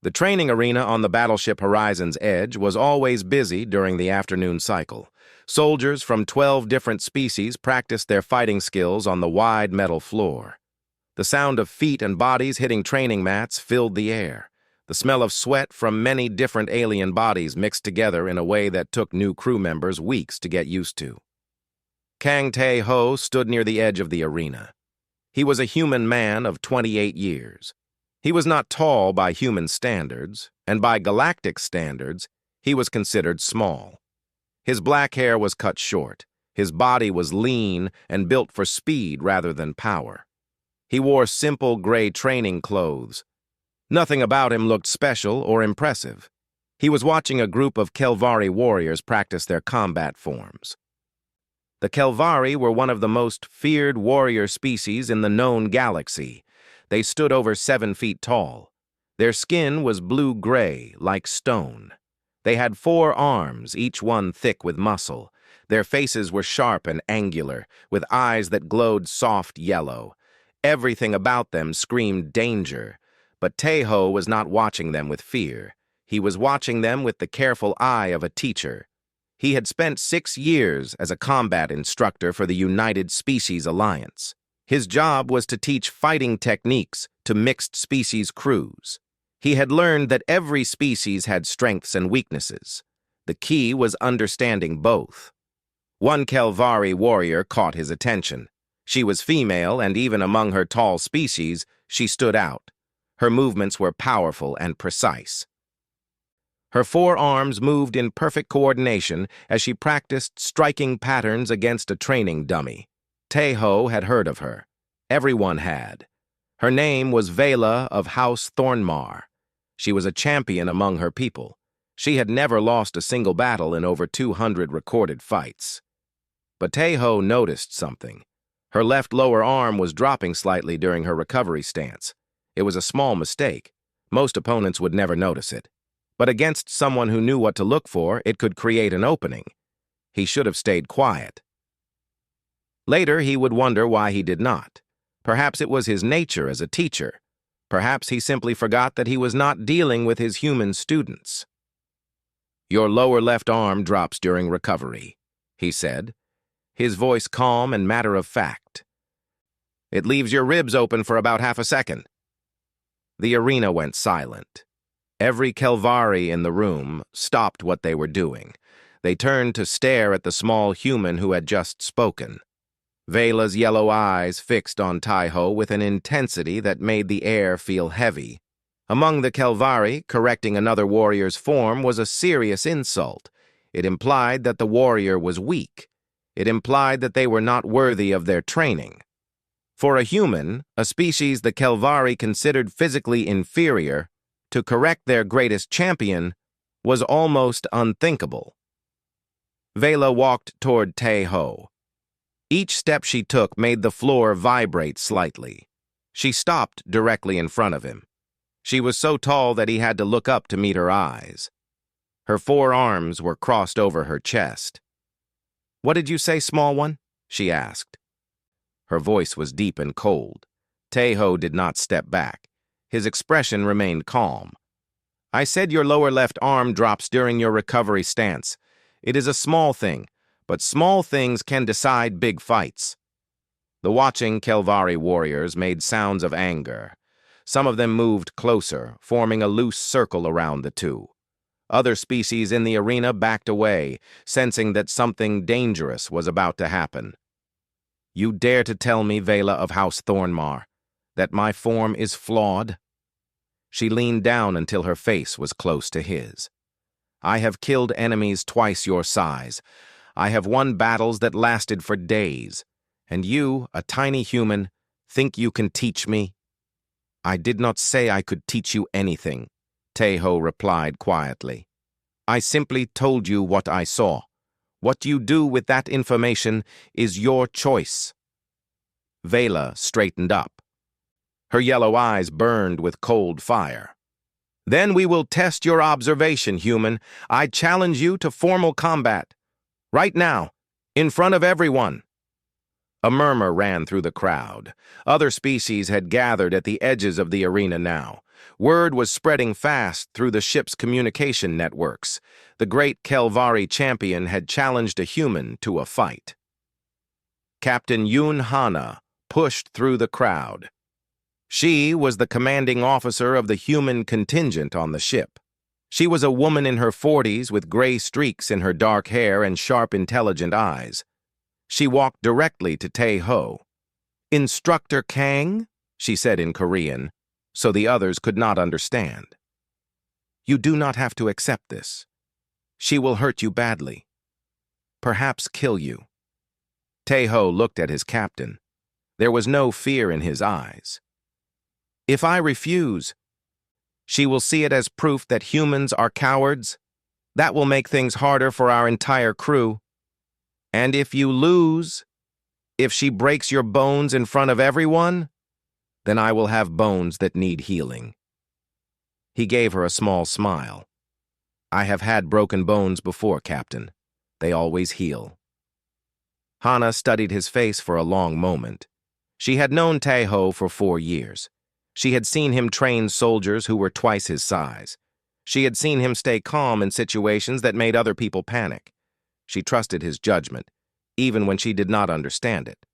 The training arena on the battleship Horizon's edge was always busy during the afternoon cycle. Soldiers from 12 different species practiced their fighting skills on the wide metal floor. The sound of feet and bodies hitting training mats filled the air. The smell of sweat from many different alien bodies mixed together in a way that took new crew members weeks to get used to. Kang Tae-ho stood near the edge of the arena. He was a human man of 28 years. He was not tall by human standards, and by galactic standards, he was considered small. His black hair was cut short. His body was lean and built for speed rather than power. He wore simple gray training clothes. Nothing about him looked special or impressive. He was watching a group of Kelvari warriors practice their combat forms. The Kelvari were one of the most feared warrior species in the known galaxy. They stood over 7 feet tall. Their skin was blue-gray, like stone. They had 4 arms, each one thick with muscle. Their faces were sharp and angular, with eyes that glowed soft yellow. Everything about them screamed danger. But Tae-ho was not watching them with fear. He was watching them with the careful eye of a teacher. He had spent 6 years as a combat instructor for the United Species Alliance. His job was to teach fighting techniques to mixed species crews. He had learned that every species had strengths and weaknesses. The key was understanding both. One Kelvari warrior caught his attention. She was female, and even among her tall species, she stood out. Her movements were powerful and precise. Her 4 arms moved in perfect coordination as she practiced striking patterns against a training dummy. Tae-ho had heard of her. Everyone had. Her name was Vela of House Thornmar. She was a champion among her people. She had never lost a single battle in over 200 recorded fights. But Tae-ho noticed something. Her left lower arm was dropping slightly during her recovery stance. It was a small mistake. Most opponents would never notice it. But against someone who knew what to look for, it could create an opening. He should have stayed quiet. Later, he would wonder why he did not. Perhaps it was his nature as a teacher. Perhaps he simply forgot that he was not dealing with his human students. "Your lower left arm drops during recovery," he said, his voice calm and matter-of-fact. "It leaves your ribs open for about half a second." The arena went silent. Every Kelvari in the room stopped what they were doing. They turned to stare at the small human who had just spoken. Vela's yellow eyes fixed on Tae-ho with an intensity that made the air feel heavy. Among the Kelvari, correcting another warrior's form was a serious insult. It implied that the warrior was weak. It implied that they were not worthy of their training. For a human, a species the Kelvari considered physically inferior, to correct their greatest champion was almost unthinkable. Vela walked toward Tae-ho. Each step she took made the floor vibrate slightly. She stopped directly in front of him. She was so tall that he had to look up to meet her eyes. Her 4 arms were crossed over her chest. "What did you say, small one?" she asked. Her voice was deep and cold. Tae-ho did not step back. His expression remained calm. "I said your lower left arm drops during your recovery stance. It is a small thing, but small things can decide big fights." The watching Kelvari warriors made sounds of anger. Some of them moved closer, forming a loose circle around the two. Other species in the arena backed away, sensing that something dangerous was about to happen. "You dare to tell me, Vela of House Thornmar, that my form is flawed?" She leaned down until her face was close to his. "I have killed enemies twice your size. I have won battles that lasted for days. And you, a tiny human, think you can teach me?" "I did not say I could teach you anything," Tae-ho replied quietly. "I simply told you what I saw. What you do with that information is your choice." Vela straightened up. Her yellow eyes burned with cold fire. "Then we will test your observation, human. I challenge you to formal combat. Right now, in front of everyone." A murmur ran through the crowd. Other species had gathered at the edges of the arena now. Word was spreading fast through the ship's communication networks. The great Kelvari champion had challenged a human to a fight. Captain Yoon Hana pushed through the crowd. She was the commanding officer of the human contingent on the ship. She was a woman in her 40s with gray streaks in her dark hair and sharp, intelligent eyes. She walked directly to Tae-ho. "Instructor Kang?" she said in Korean, so the others could not understand. "You do not have to accept this. She will hurt you badly. Perhaps kill you." Tae-ho looked at his captain. There was no fear in his eyes. "If I refuse, she will see it as proof that humans are cowards. That will make things harder for our entire crew. And if you lose, if she breaks your bones in front of everyone, then I will have bones that need healing." He gave her a small smile. "I have had broken bones before, Captain. They always heal." Hana studied his face for a long moment. She had known Tae-ho for 4 years. She had seen him train soldiers who were twice his size. She had seen him stay calm in situations that made other people panic. She trusted his judgment, even when she did not understand it.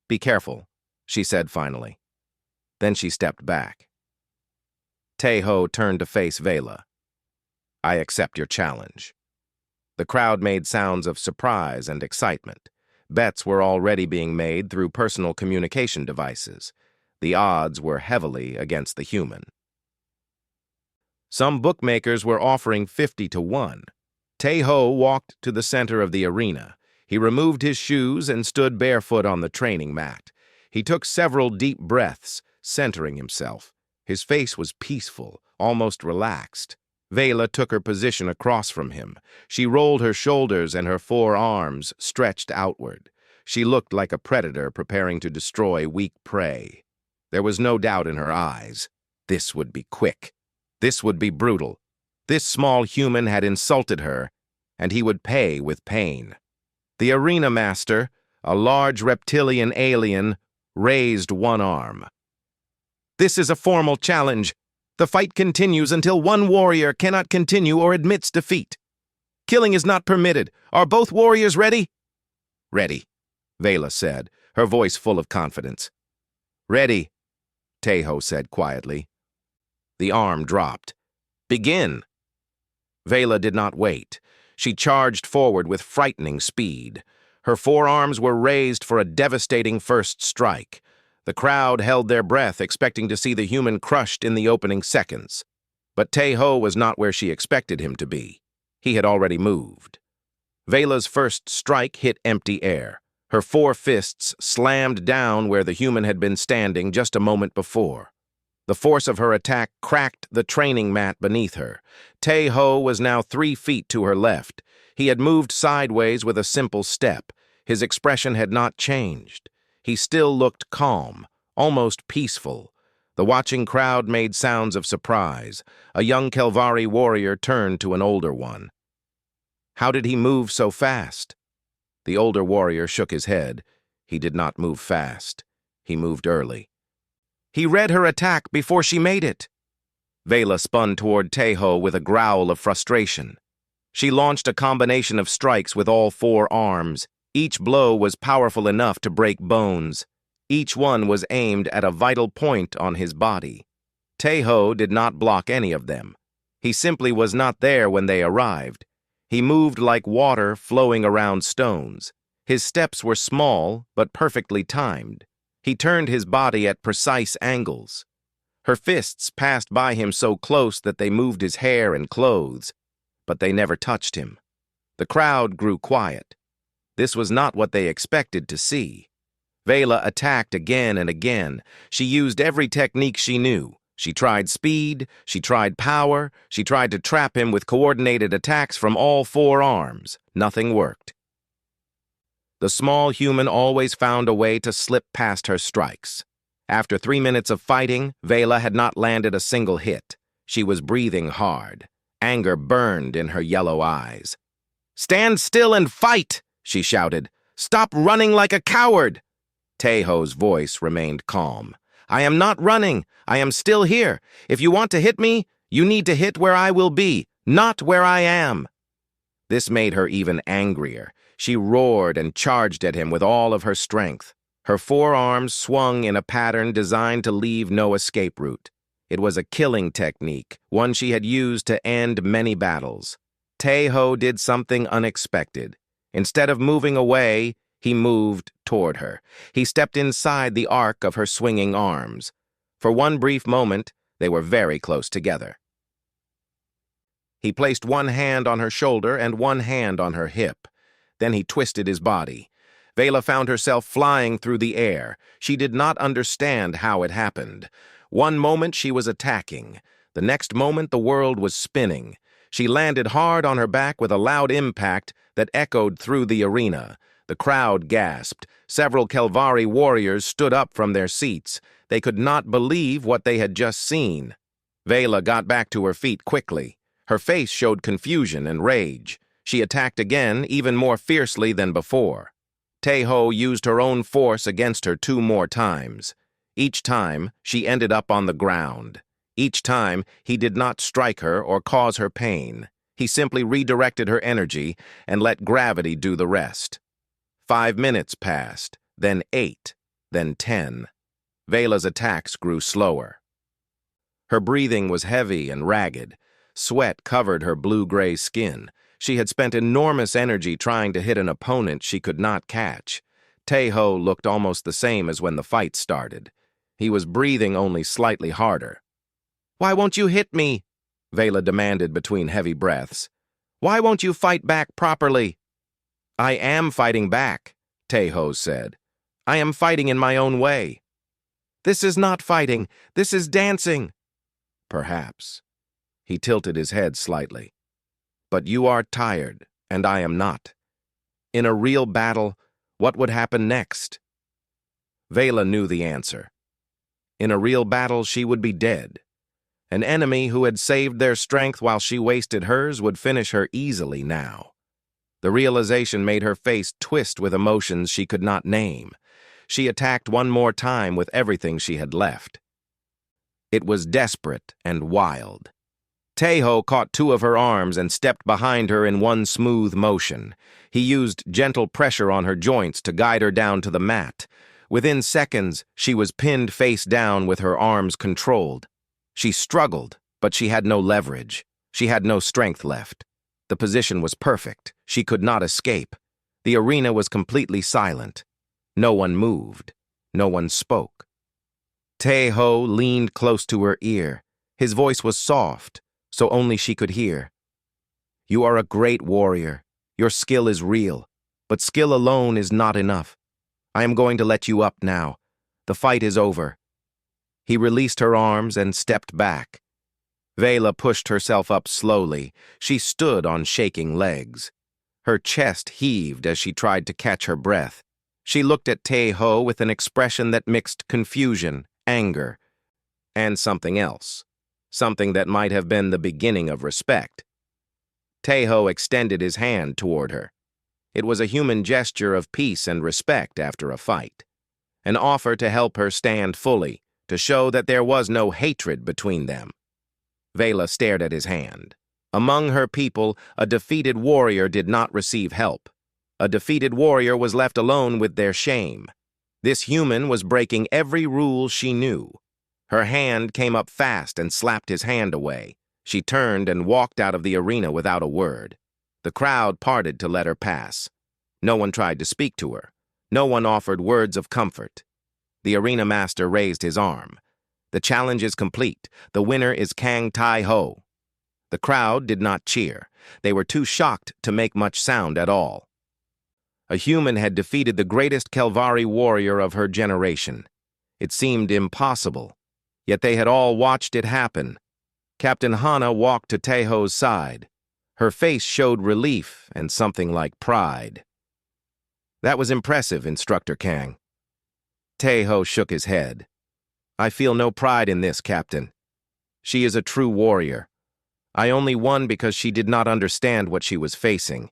"Be careful," she said finally. Then she stepped back. Tae-ho turned to face Vela. "I accept your challenge." The crowd made sounds of surprise and excitement. Bets were already being made through personal communication devices. The odds were heavily against the human. Some bookmakers were offering 50 to 1. Tae-ho walked to the center of the arena. He removed his shoes and stood barefoot on the training mat. He took several deep breaths, centering himself. His face was peaceful, almost relaxed. Vela took her position across from him. She rolled her shoulders and her 4 arms stretched outward. She looked like a predator preparing to destroy weak prey. There was no doubt in her eyes. This would be quick. This would be brutal. This small human had insulted her, and he would pay with pain. The arena master, a large reptilian alien, raised one arm. "This is a formal challenge. The fight continues until one warrior cannot continue or admits defeat. Killing is not permitted. Are both warriors ready?" "Ready," Vela said, her voice full of confidence. "Ready," Tae-ho said quietly. The arm dropped. "Begin." Vela did not wait. She charged forward with frightening speed. Her 4 arms were raised for a devastating first strike. The crowd held their breath, expecting to see the human crushed in the opening seconds. But Tae-ho was not where she expected him to be. He had already moved. Vela's first strike hit empty air. Her 4 fists slammed down where the human had been standing just a moment before. The force of her attack cracked the training mat beneath her. Tae-ho was now 3 feet to her left. He had moved sideways with a simple step. His expression had not changed. He still looked calm, almost peaceful. The watching crowd made sounds of surprise. A young Kelvari warrior turned to an older one. "How did he move so fast?" The older warrior shook his head. He did not move fast. He moved early. "He read her attack before she made it." Vela spun toward Tae-ho with a growl of frustration. She launched a combination of strikes with all 4 arms. Each blow was powerful enough to break bones. Each one was aimed at a vital point on his body. Tae-ho did not block any of them. He simply was not there when they arrived. He moved like water flowing around stones. His steps were small, but perfectly timed. He turned his body at precise angles. Her fists passed by him so close that they moved his hair and clothes, but they never touched him. The crowd grew quiet. This was not what they expected to see. Vela attacked again and again. She used every technique she knew. She tried speed, she tried power, she tried to trap him with coordinated attacks from all 4 arms. Nothing worked. The small human always found a way to slip past her strikes. After 3 minutes of fighting, Vela had not landed a single hit. She was breathing hard. Anger burned in her yellow eyes. "Stand still and fight!" she shouted. "Stop running like a coward!" Tae-ho's voice remained calm. I am not running. I am still here. If you want to hit me, you need to hit where I will be, not where I am." This made her even angrier. She roared and charged at him with all of her strength. Her forearms swung in a pattern designed to leave no escape route. It was a killing technique, one she had used to end many battles. Tae-ho did something unexpected. Instead of moving away, he moved toward her. He stepped inside the arc of her swinging arms. For one brief moment, they were very close together. He placed one hand on her shoulder and one hand on her hip. Then he twisted his body. Vela found herself flying through the air. She did not understand how it happened. One moment she was attacking. The next moment the world was spinning. She landed hard on her back with a loud impact that echoed through the arena. The crowd gasped. Several Kelvari warriors stood up from their seats. They could not believe what they had just seen. Vela got back to her feet quickly. Her face showed confusion and rage. She attacked again, even more fiercely than before. Tae-ho used her own force against her 2 more times. Each time, she ended up on the ground. Each time, he did not strike her or cause her pain. He simply redirected her energy and let gravity do the rest. 5 minutes passed, then 8, then 10. Vela's attacks grew slower. Her breathing was heavy and ragged. Sweat covered her blue-gray skin. She had spent enormous energy trying to hit an opponent she could not catch. Tae-ho looked almost the same as when the fight started. He was breathing only slightly harder. "Why won't you hit me?" Vela demanded between heavy breaths. "Why won't you fight back properly?" "I am fighting back," Tae-ho said. "I am fighting in my own way." "This is not fighting. This is dancing." "Perhaps." He tilted his head slightly. "But you are tired, and I am not. In a real battle, what would happen next?" Vela knew the answer. In a real battle, she would be dead. An enemy who had saved their strength while she wasted hers would finish her easily now. The realization made her face twist with emotions she could not name. She attacked one more time with everything she had left. It was desperate and wild. Tae-ho caught 2 of her arms and stepped behind her in one smooth motion. He used gentle pressure on her joints to guide her down to the mat. Within seconds, she was pinned face down with her arms controlled. She struggled, but she had no leverage. She had no strength left. The position was perfect. She could not escape. The arena was completely silent. No one moved. No one spoke. Tae-ho leaned close to her ear. His voice was soft, so only she could hear. "You are a great warrior. Your skill is real, but skill alone is not enough. I am going to let you up now. The fight is over." He released her arms and stepped back. Vela pushed herself up slowly. She stood on shaking legs. Her chest heaved as she tried to catch her breath. She looked at Tae-ho with an expression that mixed confusion, anger, and something else. Something that might have been the beginning of respect. Tae-ho extended his hand toward her. It was a human gesture of peace and respect after a fight. An offer to help her stand fully, to show that there was no hatred between them. Vela stared at his hand. Among her people, a defeated warrior did not receive help. A defeated warrior was left alone with their shame. This human was breaking every rule she knew. Her hand came up fast and slapped his hand away. She turned and walked out of the arena without a word. The crowd parted to let her pass. No one tried to speak to her. No one offered words of comfort. The arena master raised his arm. "The challenge is complete. The winner is Kang Tae-ho." The crowd did not cheer. They were too shocked to make much sound at all. A human had defeated the greatest Kelvari warrior of her generation. It seemed impossible, yet they had all watched it happen. Captain Hana walked to Tae-ho's side. Her face showed relief and something like pride. "That was impressive, Instructor Kang." Tae-ho shook his head. "I feel no pride in this, Captain. She is a true warrior. I only won because she did not understand what she was facing.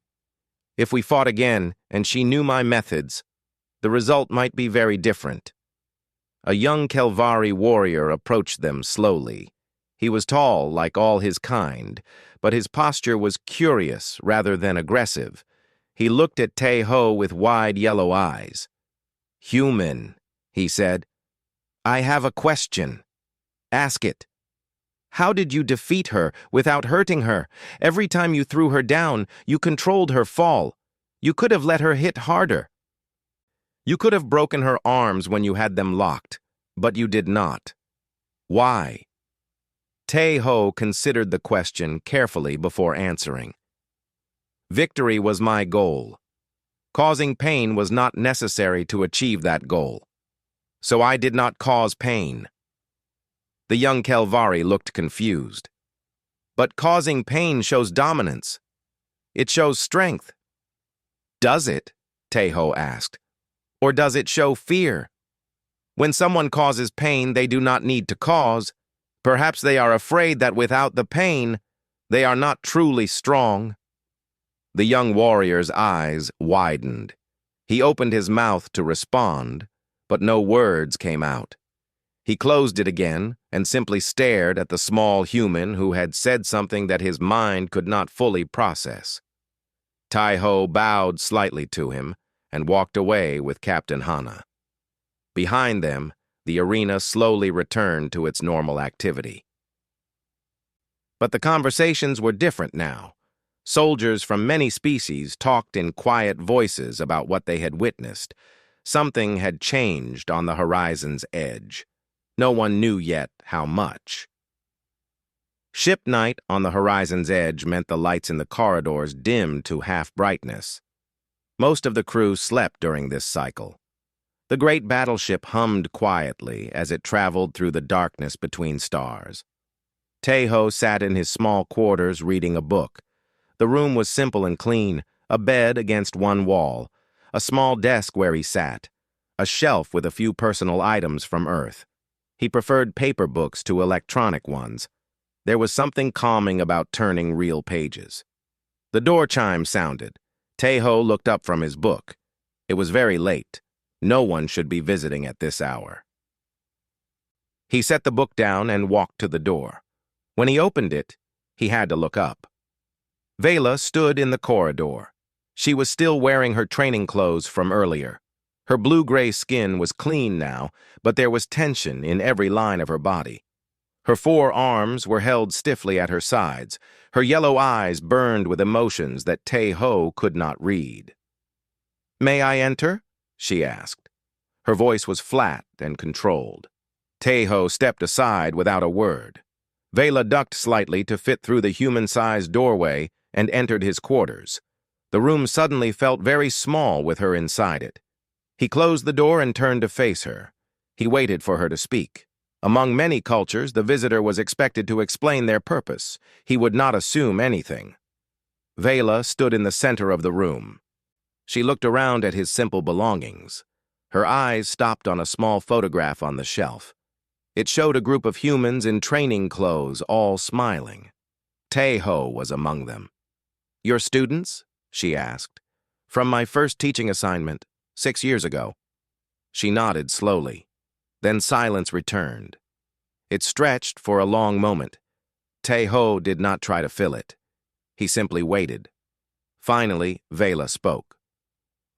If we fought again, and she knew my methods, the result might be very different." A young Kelvari warrior approached them slowly. He was tall, like all his kind, but his posture was curious rather than aggressive. He looked at Tae-ho with wide yellow eyes. "Human," he said. "I have a question. Ask it. How did you defeat her without hurting her? Every time you threw her down, you controlled her fall. You could have let her hit harder. You could have broken her arms when you had them locked, but you did not. Why?" Tae-ho considered the question carefully before answering. "Victory was my goal. Causing pain was not necessary to achieve that goal. So I did not cause pain." The young Kelvari looked confused. "But causing pain shows dominance. It shows strength." "Does it?" Tae-ho asked. "Or does it show fear? When someone causes pain they do not need to cause, perhaps they are afraid that without the pain, they are not truly strong." The young warrior's eyes widened. He opened his mouth to respond, but no words came out. He closed it again and simply stared at the small human who had said something that his mind could not fully process. Tae-ho bowed slightly to him and walked away with Captain Hana. Behind them, the arena slowly returned to its normal activity. But the conversations were different now. Soldiers from many species talked in quiet voices about what they had witnessed. Something had changed on the horizon's edge. No one knew yet how much. Ship night on the horizon's edge meant the lights in the corridors dimmed to half-brightness. Most of the crew slept during this cycle. The great battleship hummed quietly as it traveled through the darkness between stars. Tae-ho sat in his small quarters reading a book. The room was simple and clean, a bed against one wall, a small desk where he sat, a shelf with a few personal items from Earth. He preferred paper books to electronic ones. There was something calming about turning real pages. The door chime sounded. Tae-ho looked up from his book. It was very late. No one should be visiting at this hour. He set the book down and walked to the door. When he opened it, he had to look up. Vela stood in the corridor. She was still wearing her training clothes from earlier. Her blue-gray skin was clean now, but there was tension in every line of her body. Her 4 arms were held stiffly at her sides. Her yellow eyes burned with emotions that Tae-ho could not read. "May I enter?" she asked. Her voice was flat and controlled. Tae-ho stepped aside without a word. Vela ducked slightly to fit through the human-sized doorway and entered his quarters. The room suddenly felt very small with her inside it. He closed the door and turned to face her. He waited for her to speak. Among many cultures, the visitor was expected to explain their purpose. He would not assume anything. Vela stood in the center of the room. She looked around at his simple belongings. Her eyes stopped on a small photograph on the shelf. It showed a group of humans in training clothes, all smiling. Tae-ho was among them. "Your students?" she asked. "From my first teaching assignment, 6 years ago." She nodded slowly. Then silence returned. It stretched for a long moment. Tae-ho did not try to fill it. He simply waited. Finally, Vela spoke.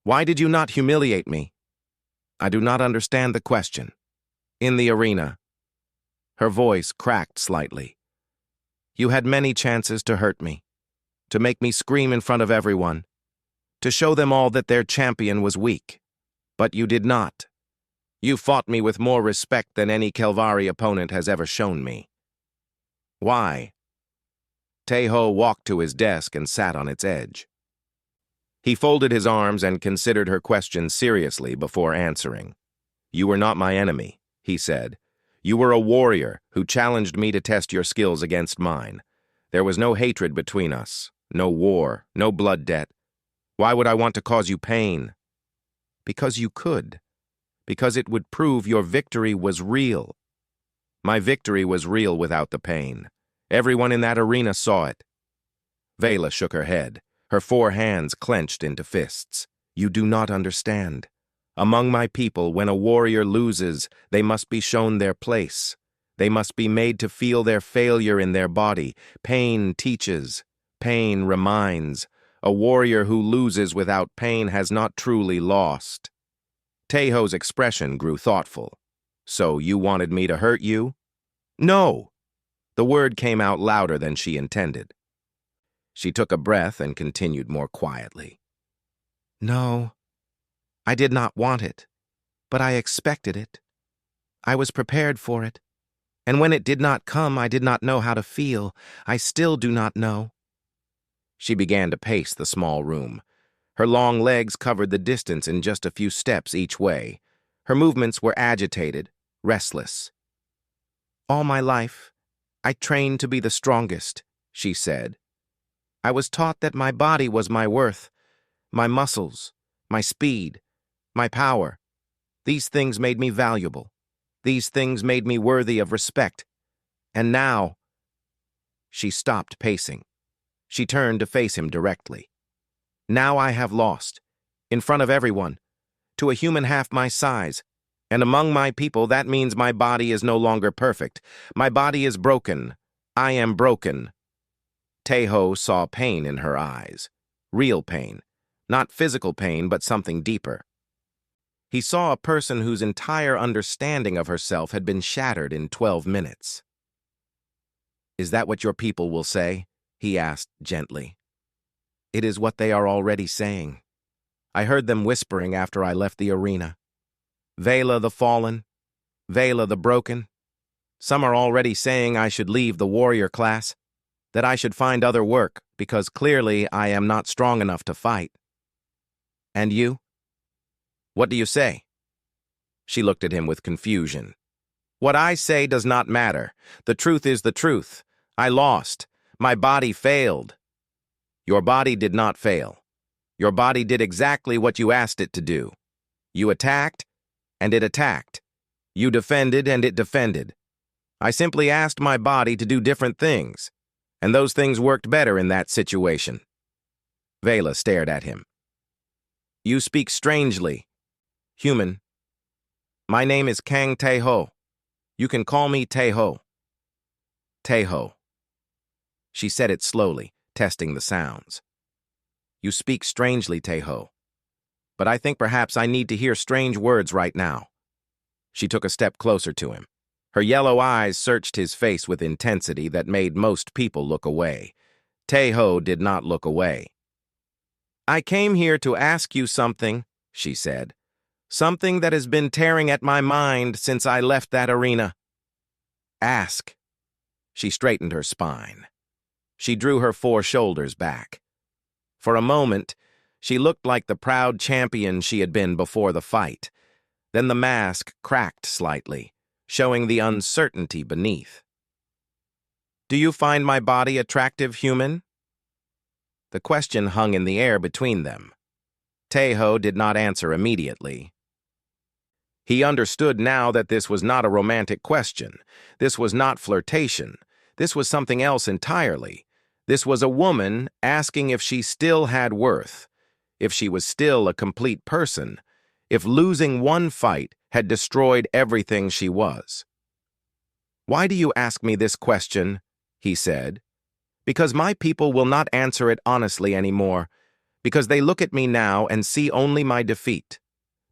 "Why did you not humiliate me?" "I do not understand the question." "In the arena." Her voice cracked slightly. "You had many chances to hurt me, to make me scream in front of everyone, to show them all that their champion was weak. But you did not. You fought me with more respect than any Kelvari opponent has ever shown me." "Why?" Tae-ho walked to his desk and sat on its edge. He folded his arms and considered her question seriously before answering. "You were not my enemy," he said. "You were a warrior who challenged me to test your skills against mine. There was no hatred between us, no war, no blood debt. Why would I want to cause you pain?" "Because you could. Because it would prove your victory was real." "My victory was real without the pain. Everyone in that arena saw it." Vela shook her head. Her 4 hands clenched into fists. "You do not understand. Among my people, when a warrior loses, they must be shown their place. They must be made to feel their failure in their body. Pain teaches. Pain reminds. A warrior who loses without pain has not truly lost. Taeho's expression grew thoughtful. So you wanted me to hurt you? No! The word came out louder than she intended. She took a breath and continued more quietly. No, I did not want it, but I expected it. I was prepared for it. And when it did not come, I did not know how to feel. I still do not know. She began to pace the small room. Her long legs covered the distance in just a few steps each way. Her movements were agitated, restless. All my life, I trained to be the strongest, she said. I was taught that my body was my worth, my muscles, my speed, my power. These things made me valuable. These things made me worthy of respect. And now... She stopped pacing. She turned to face him directly. Now I have lost, in front of everyone, to a human half my size. And among my people, that means my body is no longer perfect. My body is broken. I am broken. Taeho saw pain in her eyes. Real pain. Not physical pain, but something deeper. He saw a person whose entire understanding of herself had been shattered in 12 minutes. Is that what your people will say? He asked gently. It is what they are already saying. I heard them whispering after I left the arena. Vela the fallen, Vela the broken. Some are already saying I should leave the warrior class, that I should find other work because clearly I am not strong enough to fight. And you? What do you say? She looked at him with confusion. What I say does not matter. The truth is the truth. I lost. My body failed. Your body did not fail. Your body did exactly what you asked it to do. You attacked, and it attacked. You defended, and it defended. I simply asked my body to do different things, and those things worked better in that situation. Vela stared at him. You speak strangely. Human. My name is Kang Taeho. You can call me Taeho. Taeho. She said it slowly, testing the sounds. You speak strangely, Taeho. But I think perhaps I need to hear strange words right now. She took a step closer to him. Her yellow eyes searched his face with intensity that made most people look away. Taeho did not look away. I came here to ask you something, she said. Something that has been tearing at my mind since I left that arena. Ask. She straightened her spine. She drew her 4 shoulders back. For a moment, she looked like the proud champion she had been before the fight. Then the mask cracked slightly, showing the uncertainty beneath. Do you find my body attractive, human? The question hung in the air between them. Taeho did not answer immediately. He understood now that this was not a romantic question. This was not flirtation. This was something else entirely. This was a woman asking if she still had worth, if she was still a complete person, if losing one fight had destroyed everything she was. Why do you ask me this question? He said. Because my people will not answer it honestly anymore, because they look at me now and see only my defeat.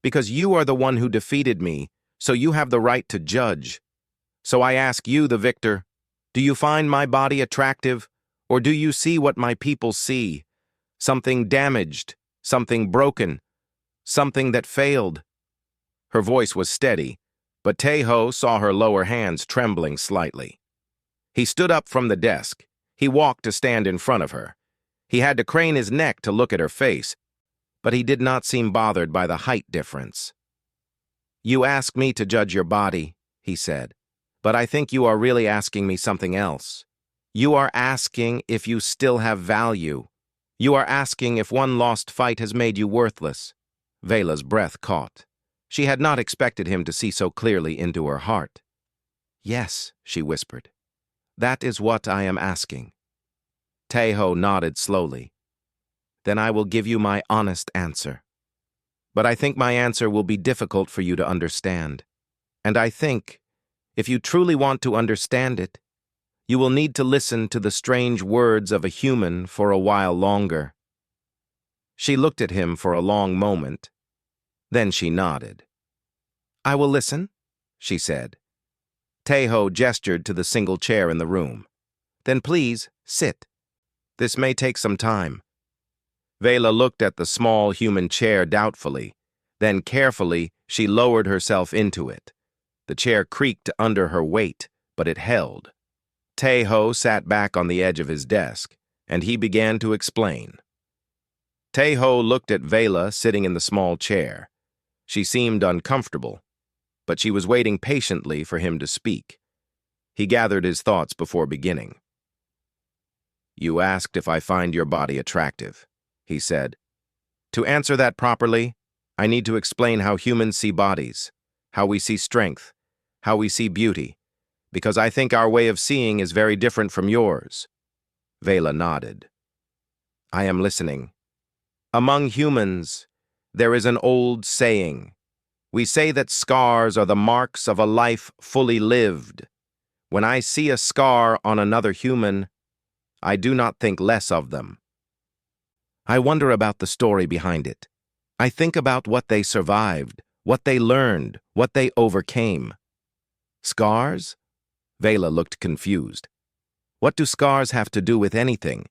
Because you are the one who defeated me, so you have the right to judge. So I ask you, the victor, do you find my body attractive, or do you see what my people see? Something damaged, something broken, something that failed. Her voice was steady, but Taeho saw her lower hands trembling slightly. He stood up from the desk. He walked to stand in front of her. He had to crane his neck to look at her face, but he did not seem bothered by the height difference. You ask me to judge your body, he said, but I think you are really asking me something else. You are asking if you still have value. You are asking if one lost fight has made you worthless. Vela's breath caught. She had not expected him to see so clearly into her heart. Yes, she whispered. That is what I am asking. Taeho nodded slowly. Then I will give you my honest answer. but I think my answer will be difficult for you to understand. And I think, if you truly want to understand it, you will need to listen to the strange words of a human for a while longer." She looked at him for a long moment. Then she nodded. "I will listen," she said. Tejo gestured to the single chair in the room. "Then please, sit. This may take some time." Vela looked at the small human chair doubtfully. Then carefully, she lowered herself into it. The chair creaked under her weight, but it held. Tejo sat back on the edge of his desk, and he began to explain. Tejo looked at Vela sitting in the small chair. She seemed uncomfortable, but she was waiting patiently for him to speak. He gathered his thoughts before beginning. "You asked if I find your body attractive," he said. "To answer that properly, I need to explain how humans see bodies, how we see strength, how we see beauty, because I think our way of seeing is very different from yours." Vela nodded. "I am listening. Among humans, there is an old saying. We say that scars are the marks of a life fully lived. When I see a scar on another human, I do not think less of them. I wonder about the story behind it. I think about what they survived, what they learned, what they overcame." "Scars?" Vela looked confused. "What do scars have to do with anything?"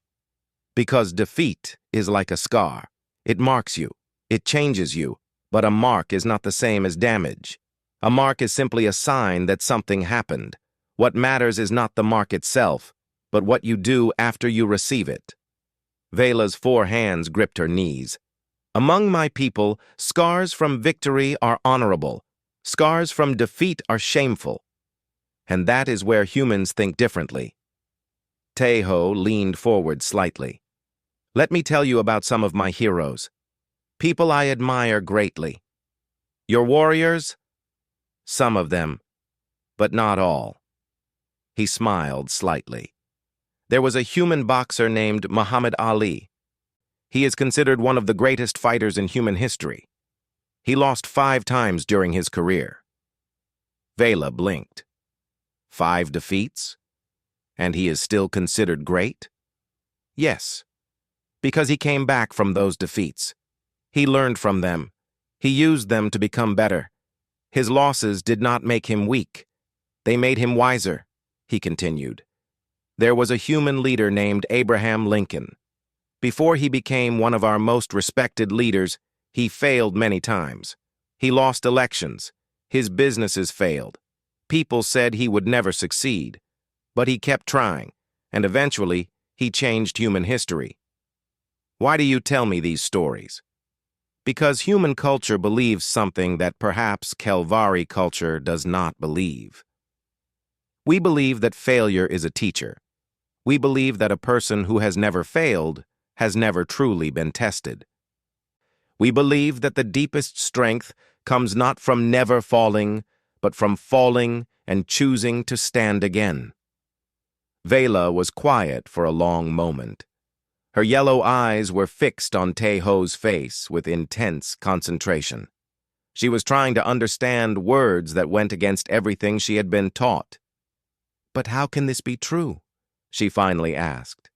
"Because defeat is like a scar. It marks you. It changes you. But a mark is not the same as damage. A mark is simply a sign that something happened. What matters is not the mark itself, but what you do after you receive it." Vela's 4 hands gripped her knees. "Among my people, scars from victory are honorable. Scars from defeat are shameful. And that is where humans think differently." Tejo leaned forward slightly. "Let me tell you about some of my heroes. People I admire greatly. Your warriors? Some of them, but not all." He smiled slightly. "There was a human boxer named Muhammad Ali. He is considered one of the greatest fighters in human history. He lost 5 times during his career." Vela blinked. 5 defeats? And he is still considered great? Yes, because he came back from those defeats. He learned from them. He used them to become better. His losses did not make him weak. They made him wiser," he continued. "There was a human leader named Abraham Lincoln. Before he became one of our most respected leaders, he failed many times. He lost elections. His businesses failed. People said he would never succeed. But he kept trying, and eventually, he changed human history." "Why do you tell me these stories?" "Because human culture believes something that perhaps Kelvari culture does not believe. We believe that failure is a teacher. We believe that a person who has never failed has never truly been tested. We believe that the deepest strength comes not from never falling, but from falling and choosing to stand again." Vela was quiet for a long moment. Her yellow eyes were fixed on Tejo's face with intense concentration. She was trying to understand words that went against everything she had been taught. "But how can this be true?" she finally asked.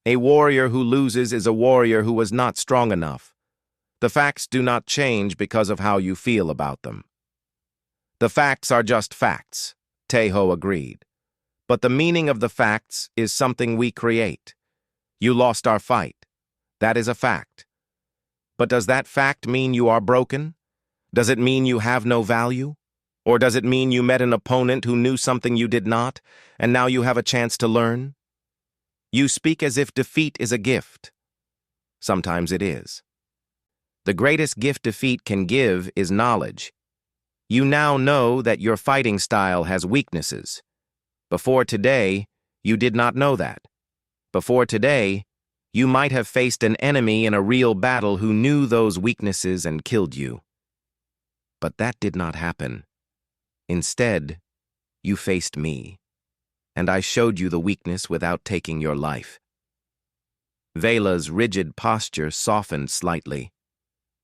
"A warrior who loses is a warrior who was not strong enough. The facts do not change because of how you feel about them." "The facts are just facts," Tejo agreed. "But the meaning of the facts is something we create. You lost our fight. That is a fact. But does that fact mean you are broken? Does it mean you have no value? Or does it mean you met an opponent who knew something you did not, and now you have a chance to learn? You speak as if defeat is a gift. Sometimes it is. The greatest gift defeat can give is knowledge. You now know that your fighting style has weaknesses. Before today, you did not know that. Before today, you might have faced an enemy in a real battle who knew those weaknesses and killed you. But that did not happen. Instead, you faced me, and I showed you the weakness without taking your life." Vela's rigid posture softened slightly.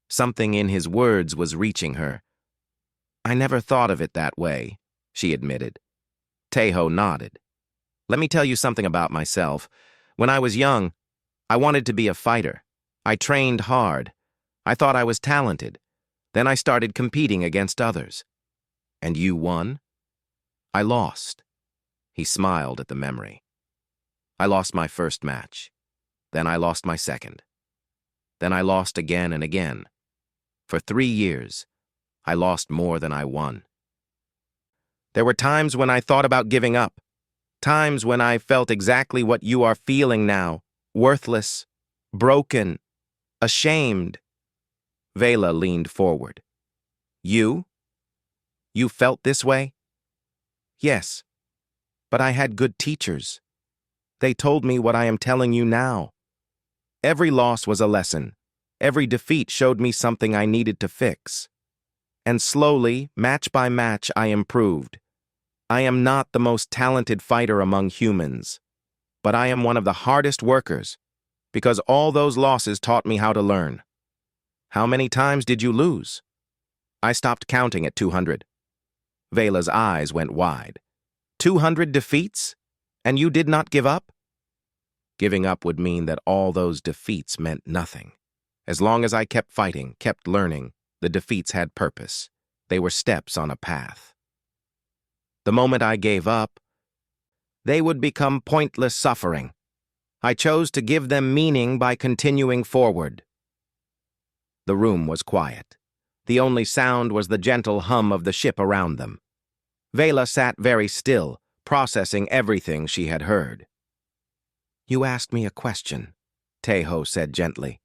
Something in his words was reaching her. "I never thought of it that way," she admitted. Tejo nodded. "Let me tell you something about myself. When I was young, I wanted to be a fighter. I trained hard. I thought I was talented. Then I started competing against others. And you won?" "I lost." He smiled at the memory. "I lost my first match. Then I lost my second. Then I lost again and again. For 3 years, I lost more than I won. There were times when I thought about giving up. Times when I felt exactly what you are feeling now. Worthless, broken, ashamed." Vela leaned forward. "You? You felt this way?" "Yes, but I had good teachers. They told me what I am telling you now. Every loss was a lesson. Every defeat showed me something I needed to fix. And slowly, match by match, I improved. I am not the most talented fighter among humans, but I am one of the hardest workers, because all those losses taught me how to learn." "How many times did you lose?" "I stopped counting at 200. Vela's eyes went wide. "200 defeats? And you did not give up?" Giving up would mean that all those defeats meant nothing. As long as I kept fighting, kept learning, the defeats had purpose. They were steps on a path. The moment I gave up, they would become pointless suffering. I chose to give them meaning by continuing forward." The room was quiet. The only sound was the gentle hum of the ship around them. Vela sat very still, processing everything she had heard. "You asked me a question," Tejo said gently.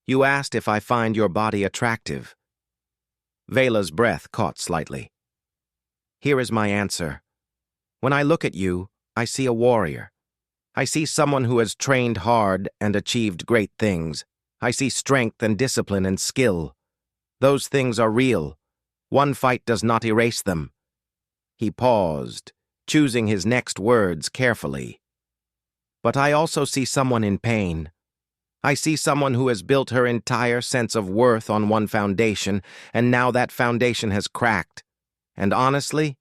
"You asked if I find your body attractive." Vela's breath caught slightly. "Here is my answer. When I look at you, I see a warrior. I see someone who has trained hard and achieved great things. I see strength and discipline and skill. Those things are real. One fight does not erase them." He paused, choosing his next words carefully. "But I also see someone in pain. I see someone who has built her entire sense of worth on one foundation, and now that foundation has cracked. And honestly,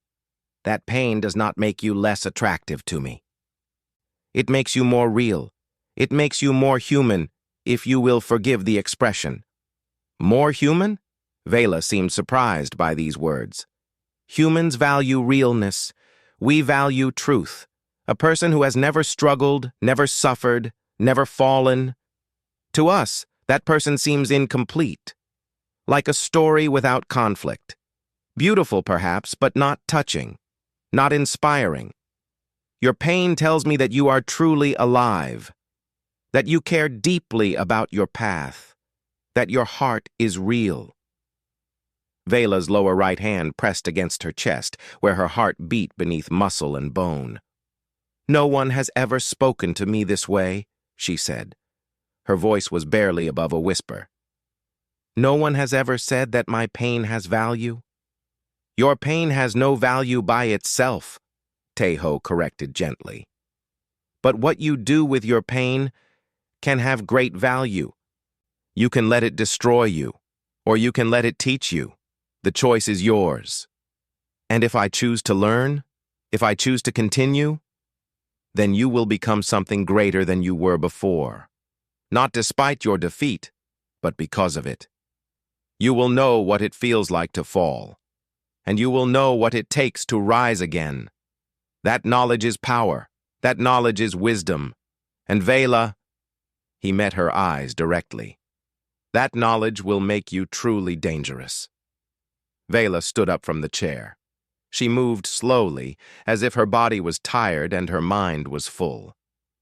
that pain does not make you less attractive to me. It makes you more real. It makes you more human, if you will forgive the expression." "More human?" Vela seemed surprised by these words. "Humans value realness. We value truth. A person who has never struggled, never suffered, never fallen. To us, that person seems incomplete. Like a story without conflict. Beautiful, perhaps, but not touching. Not inspiring. Your pain tells me that you are truly alive. That you care deeply about your path. That your heart is real." Vela's lower right hand pressed against her chest, where her heart beat beneath muscle and bone. "No one has ever spoken to me this way," she said. Her voice was barely above a whisper. "No one has ever said that my pain has value." "Your pain has no value by itself," Tejo corrected gently. "But what you do with your pain can have great value. You can let it destroy you, or you can let it teach you. The choice is yours. And if I choose to learn, if I choose to continue, then you will become something greater than you were before. Not despite your defeat, but because of it. You will know what it feels like to fall, and you will know what it takes to rise again. That knowledge is power. That knowledge is wisdom. And Vela," he met her eyes directly, "that knowledge will make you truly dangerous." Vela stood up from the chair. She moved slowly, as if her body was tired and her mind was full.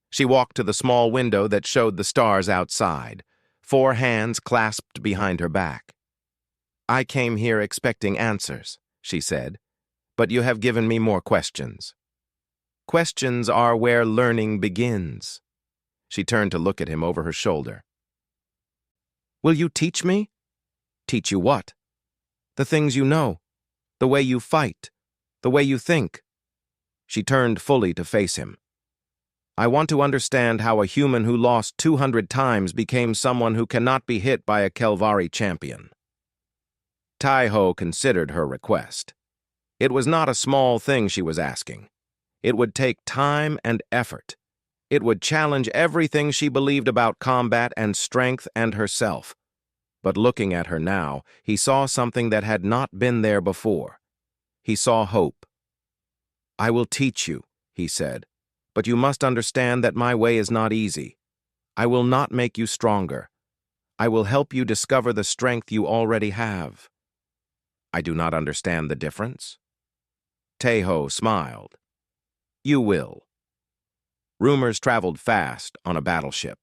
She walked to the small window that showed the stars outside, 4 hands clasped behind her back. "I came here expecting answers," she said, "but you have given me more questions. Questions are where learning begins." She turned to look at him over her shoulder. "Will you teach me?" "Teach you what?" "The things you know, the way you fight, the way you think." She turned fully to face him. I want to understand how a human who lost 200 times became someone who cannot be hit by a Kelvari champion. Tai-Ho considered her request. It was not a small thing she was asking. It would take time and effort. It would challenge everything she believed about combat and strength and herself. But looking at her now, he saw something that had not been there before. He saw hope. "I will teach you," he said, "but you must understand that my way is not easy. I will not make you stronger. I will help you discover the strength you already have." "I do not understand the difference." Tai-Ho smiled. "You will." Rumors traveled fast on a battleship.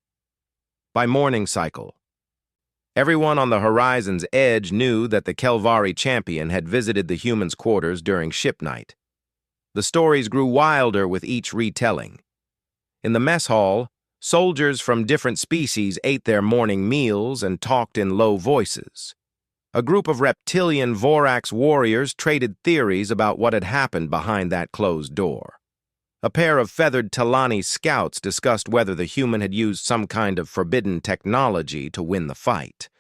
By morning cycle, everyone on the horizon's edge knew that the Kelvari champion had visited the humans' quarters during ship night. The stories grew wilder with each retelling. In the mess hall, soldiers from different species ate their morning meals and talked in low voices. A group of reptilian Vorax warriors traded theories about what had happened behind that closed door. A pair of feathered Talani scouts discussed whether the human had used some kind of forbidden technology to win the fight.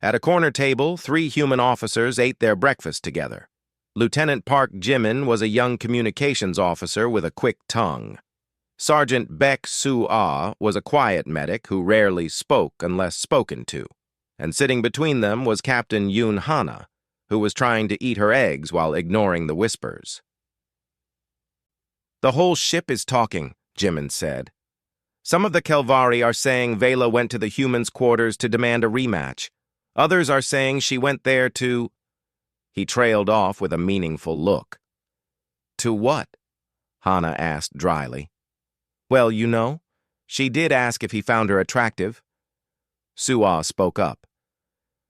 At a corner table, 3 human officers ate their breakfast together. Lieutenant Park Jimin was a young communications officer with a quick tongue. Sergeant Baek Soo-ah was a quiet medic who rarely spoke unless spoken to. And sitting between them was Captain Yoon Hana, who was trying to eat her eggs while ignoring the whispers. "The whole ship is talking," Jimin said. "Some of the Kelvari are saying Vela went to the humans' quarters to demand a rematch. Others are saying she went there to—" He trailed off with a meaningful look. "To what?" Hana asked dryly. "Well, you know, she did ask if he found her attractive." Soo-ah spoke up.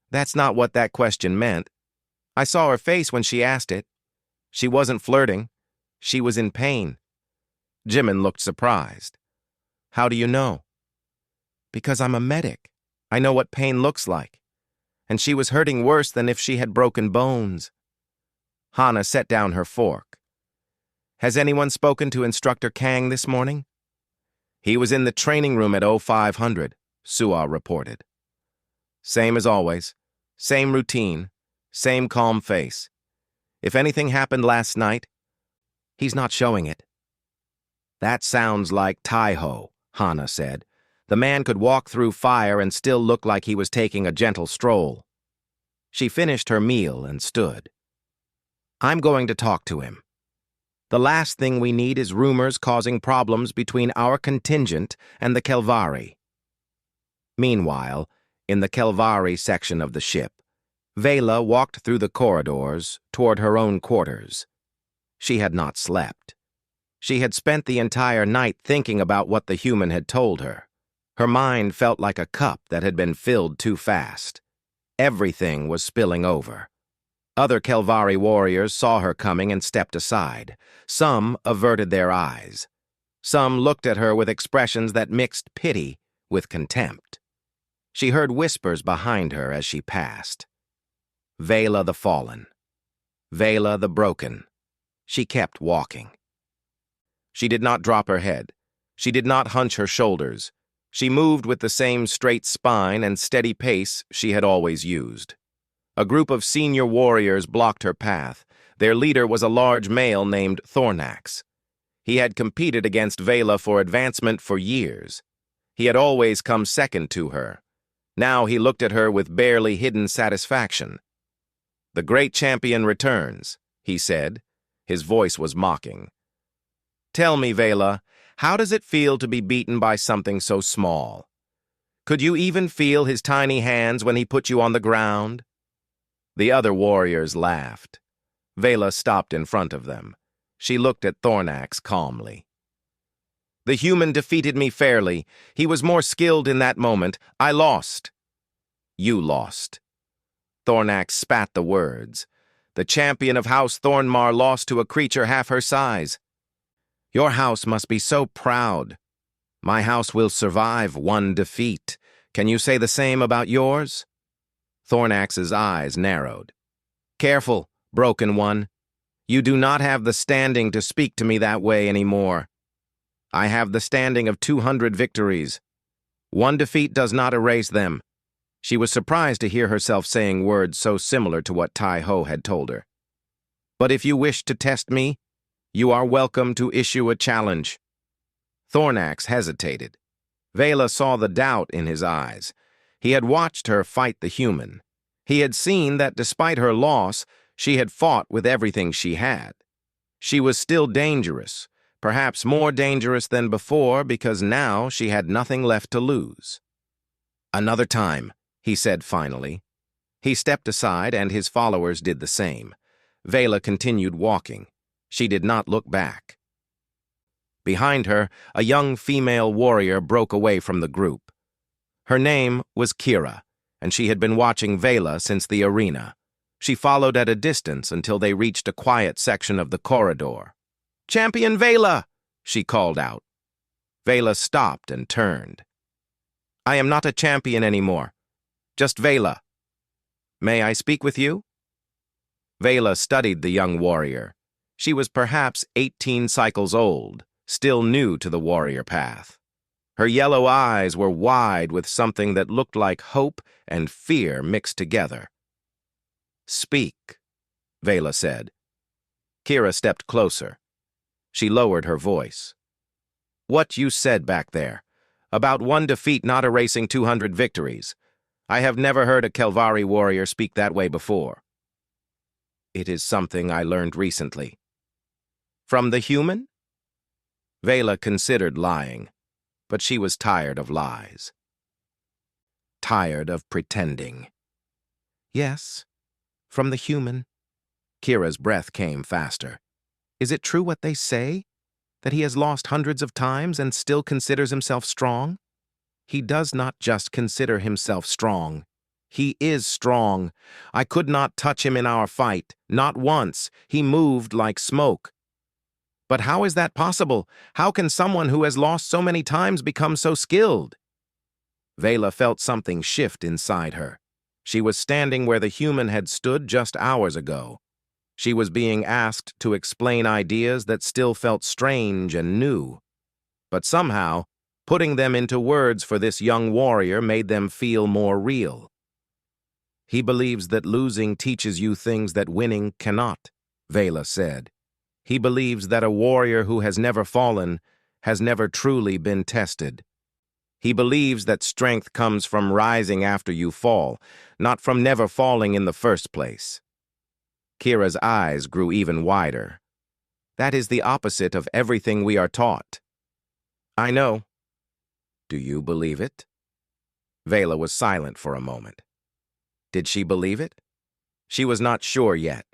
"That's not what that question meant. I saw her face when she asked it. She wasn't flirting. She was in pain." Jimin looked surprised. "How do you know?" "Because I'm a medic. I know what pain looks like. And she was hurting worse than if she had broken bones." Hana set down her fork. "Has anyone spoken to Instructor Kang this morning?" "He was in the training room at 0500, Soo-ah reported. "Same as always. Same routine. Same calm face. If anything happened last night, he's not showing it." "That sounds like Tai-Ho," Hana said. "The man could walk through fire and still look like he was taking a gentle stroll." She finished her meal and stood. "I'm going to talk to him. The last thing we need is rumors causing problems between our contingent and the Kelvari." Meanwhile, in the Kelvari section of the ship, Vela walked through the corridors toward her own quarters. She had not slept. She had spent the entire night thinking about what the human had told her. Her mind felt like a cup that had been filled too fast. Everything was spilling over. Other Kelvari warriors saw her coming and stepped aside. Some averted their eyes. Some looked at her with expressions that mixed pity with contempt. She heard whispers behind her as she passed. Vela the fallen. Vela the broken. She kept walking. She did not drop her head. She did not hunch her shoulders. She moved with the same straight spine and steady pace she had always used. A group of senior warriors blocked her path. Their leader was a large male named Thornax. He had competed against Vela for advancement for years. He had always come second to her. Now he looked at her with barely hidden satisfaction. "The great champion returns," he said. His voice was mocking. "Tell me, Vela, how does it feel to be beaten by something so small? Could you even feel his tiny hands when he put you on the ground?" The other warriors laughed. Vela stopped in front of them. She looked at Thornax calmly. "The human defeated me fairly. He was more skilled in that moment. I lost." "You lost." Thornax spat the words. "The champion of House Thornmar lost to a creature half her size. Your house must be so proud. My house will survive one defeat. Can you say the same about yours?" Thornax's eyes narrowed. "Careful, broken one. You do not have the standing to speak to me that way anymore." I have the standing of 200 victories. One defeat does not erase them. She was surprised to hear herself saying words so similar to what Tai-Ho had told her. But if you wish to test me, you are welcome to issue a challenge. Thornax hesitated. Vela saw the doubt in his eyes. He had watched her fight the human. He had seen that despite her loss, she had fought with everything she had. She was still dangerous, perhaps more dangerous than before because now she had nothing left to lose. Another time, he said finally. He stepped aside and his followers did the same. Vela continued walking. She did not look back. Behind her, a young female warrior broke away from the group. Her name was Kira, and she had been watching Vela since the arena. She followed at a distance until they reached a quiet section of the corridor. "Champion Vela!" she called out. Vela stopped and turned. "I am not a champion anymore. Just Vela. May I speak with you?" Vela studied the young warrior. She was perhaps 18 cycles old, still new to the warrior path. Her yellow eyes were wide with something that looked like hope and fear mixed together. "Speak," Vela said. Kira stepped closer. She lowered her voice. "What you said back there, about one defeat not erasing 200 victories. I have never heard a Kelvari warrior speak that way before." "It is something I learned recently." "From the human?" Vela considered lying, but she was tired of lies. Tired of pretending. "Yes, from the human." Kira's breath came faster. "Is it true what they say? That he has lost hundreds of times and still considers himself strong?" "He does not just consider himself strong. He is strong. I could not touch him in our fight, not once. He moved like smoke." "But how is that possible? How can someone who has lost so many times become so skilled?" Vela felt something shift inside her. She was standing where the human had stood just hours ago. She was being asked to explain ideas that still felt strange and new. But somehow, putting them into words for this young warrior made them feel more real. "He believes that losing teaches you things that winning cannot," Vela said. "He believes that a warrior who has never fallen has never truly been tested. He believes that strength comes from rising after you fall, not from never falling in the first place." Kira's eyes grew even wider. "That is the opposite of everything we are taught." "I know." "Do you believe it?" Vela was silent for a moment. Did she believe it? She was not sure yet.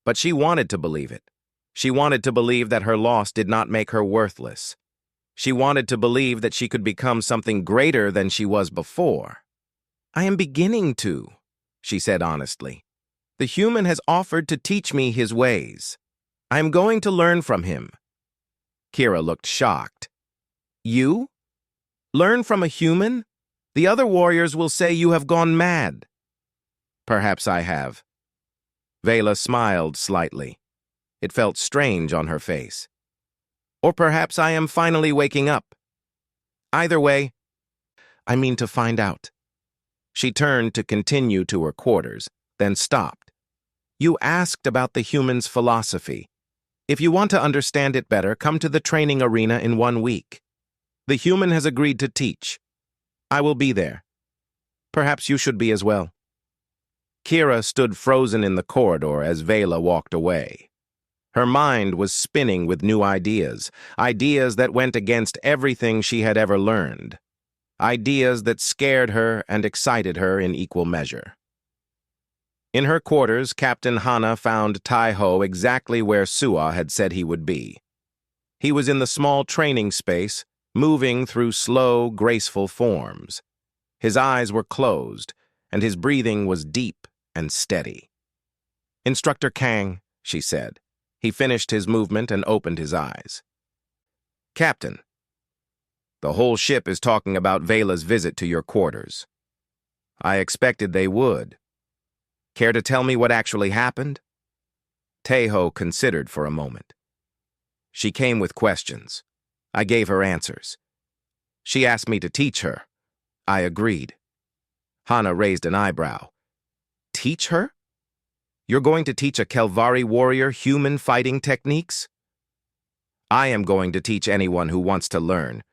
But she wanted to believe it. She wanted to believe that her loss did not make her worthless. She wanted to believe that she could become something greater than she was before. "I am beginning to," she said honestly. "The human has offered to teach me his ways. I am going to learn from him." Kira looked shocked. "You? Learn from a human? The other warriors will say you have gone mad." "Perhaps I have." Vela smiled slightly. It felt strange on her face. "Or perhaps I am finally waking up. Either way, I mean to find out." She turned to continue to her quarters, then stopped. "You asked about the human's philosophy. If you want to understand it better, come to the training arena in 1 week. The human has agreed to teach. I will be there. Perhaps you should be as well." Kira stood frozen in the corridor as Vela walked away. Her mind was spinning with new ideas, ideas that went against everything she had ever learned, ideas that scared her and excited her in equal measure. In her quarters, Captain Hana found Tai-Ho exactly where Sua had said he would be. He was in the small training space, moving through slow, graceful forms. His eyes were closed, and his breathing was deep and steady. "Instructor Kang," she said. He finished his movement and opened his eyes. "Captain, the whole ship is talking about Vela's visit to your quarters. I expected they would. Care to tell me what actually happened?" Tai-Ho considered for a moment. "She came with questions. I gave her answers. She asked me to teach her. I agreed. Hana raised an eyebrow. Teach her? You're going to teach a Kelvari warrior human fighting techniques? I am going to teach anyone who wants to learn.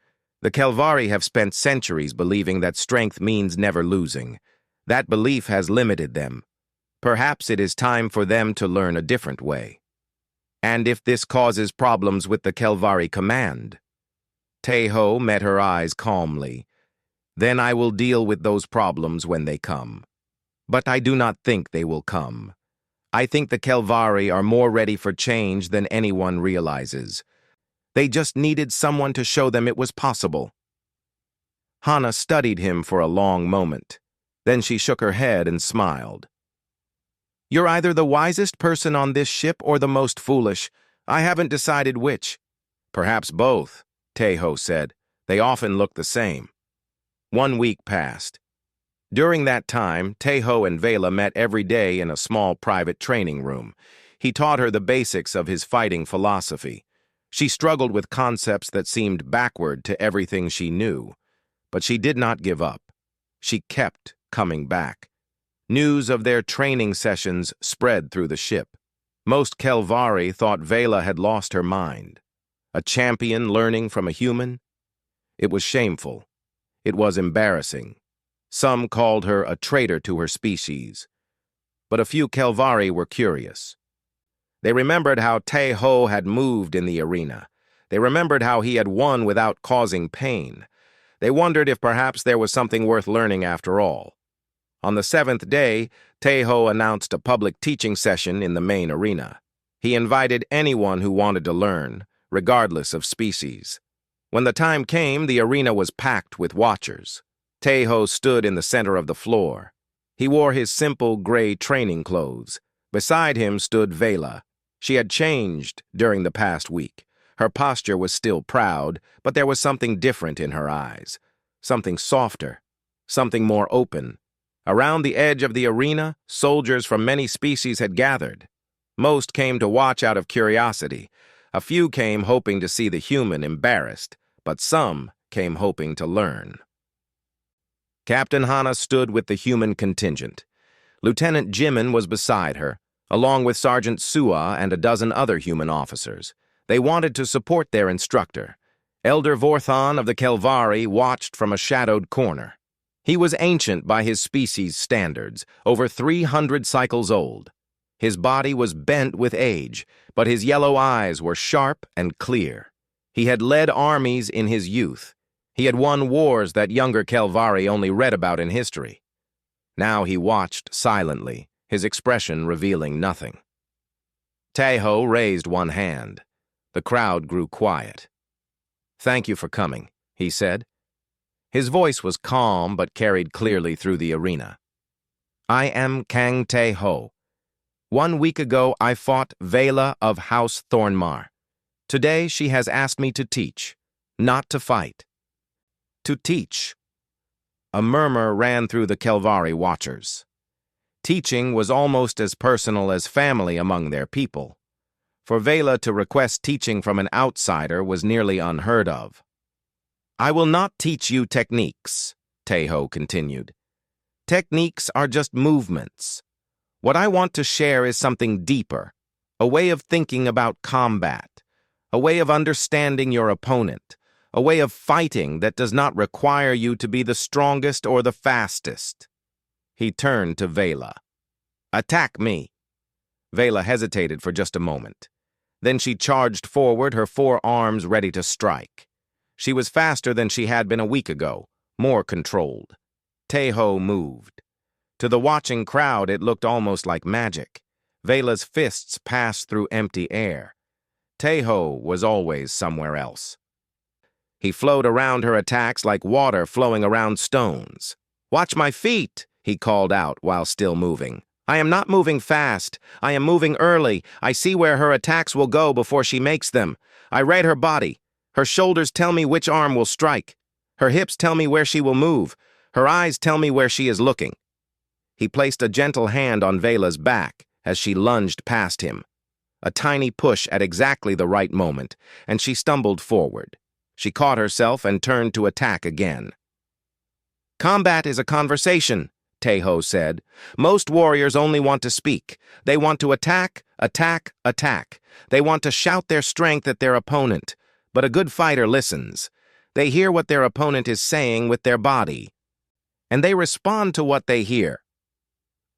The Kelvari have spent centuries believing that strength means never losing. That belief has limited them. Perhaps it is time for them to learn a different way. And if this causes problems with the Kelvari command? Taeho met her eyes calmly. Then I will deal with those problems when they come. But I do not think they will come. I think the Kelvari are more ready for change than anyone realizes. They just needed someone to show them it was possible. Hana studied him for a long moment. Then she shook her head and smiled. You're either the wisest person on this ship or the most foolish. I haven't decided which. Perhaps both, Taeho said. They often look the same. 1 week passed. During that time, Taeho and Vela met every day in a small private training room. He taught her the basics of his fighting philosophy. She struggled with concepts that seemed backward to everything she knew. But she did not give up. She kept coming back. News of their training sessions spread through the ship. Most Kelvari thought Vela had lost her mind. A champion learning from a human? It was shameful. It was embarrassing. Some called her a traitor to her species. But a few Kelvari were curious. They remembered how Taeho had moved in the arena. They remembered how he had won without causing pain. They wondered if perhaps there was something worth learning after all. On the 7th day, Taeho announced a public teaching session in the main arena. He invited anyone who wanted to learn, regardless of species. When the time came, the arena was packed with watchers. Taeho stood in the center of the floor. He wore his simple gray training clothes. Beside him stood Vela. She had changed during the past week. Her posture was still proud, but there was something different in her eyes. Something softer. Something more open. Around the edge of the arena, soldiers from many species had gathered. Most came to watch out of curiosity. A few came hoping to see the human embarrassed, but some came hoping to learn. Captain Hana stood with the human contingent. Lieutenant Jimin was beside her, along with Sergeant Sua and a dozen other human officers. They wanted to support their instructor. Elder Vorthon of the Kelvari watched from a shadowed corner. He was ancient by his species' standards, over 300 cycles old. His body was bent with age, but his yellow eyes were sharp and clear. He had led armies in his youth. He had won wars that younger Kelvari only read about in history. Now he watched silently, his expression revealing nothing. Taeho raised one hand. The crowd grew quiet. "Thank you for coming," he said. His voice was calm but carried clearly through the arena. "I am Kang Taeho. 1 week ago I fought Vela of House Thornmar. Today she has asked me to teach, not to fight. To teach." A murmur ran through the Kelvari watchers. Teaching was almost as personal as family among their people. For Vela to request teaching from an outsider was nearly unheard of. "I will not teach you techniques," Taeho continued. "Techniques are just movements. What I want to share is something deeper, a way of thinking about combat, a way of understanding your opponent, a way of fighting that does not require you to be the strongest or the fastest." He turned to Vela. "Attack me." Vela hesitated for just a moment. Then she charged forward, her 4 arms ready to strike. She was faster than she had been a week ago, more controlled. Taeho moved. To the watching crowd, it looked almost like magic. Vela's fists passed through empty air. Taeho was always somewhere else. He flowed around her attacks like water flowing around stones. "Watch my feet," he called out while still moving. "I am not moving fast. I am moving early. I see where her attacks will go before she makes them. I read her body. Her shoulders tell me which arm will strike. Her hips tell me where she will move. Her eyes tell me where she is looking." He placed a gentle hand on Vela's back as she lunged past him. A tiny push at exactly the right moment, and she stumbled forward. She caught herself and turned to attack again. "Combat is a conversation," Teho said. "Most warriors only want to speak. They want to attack, attack, attack. They want to shout their strength at their opponent. But a good fighter listens. They hear what their opponent is saying with their body. And they respond to what they hear."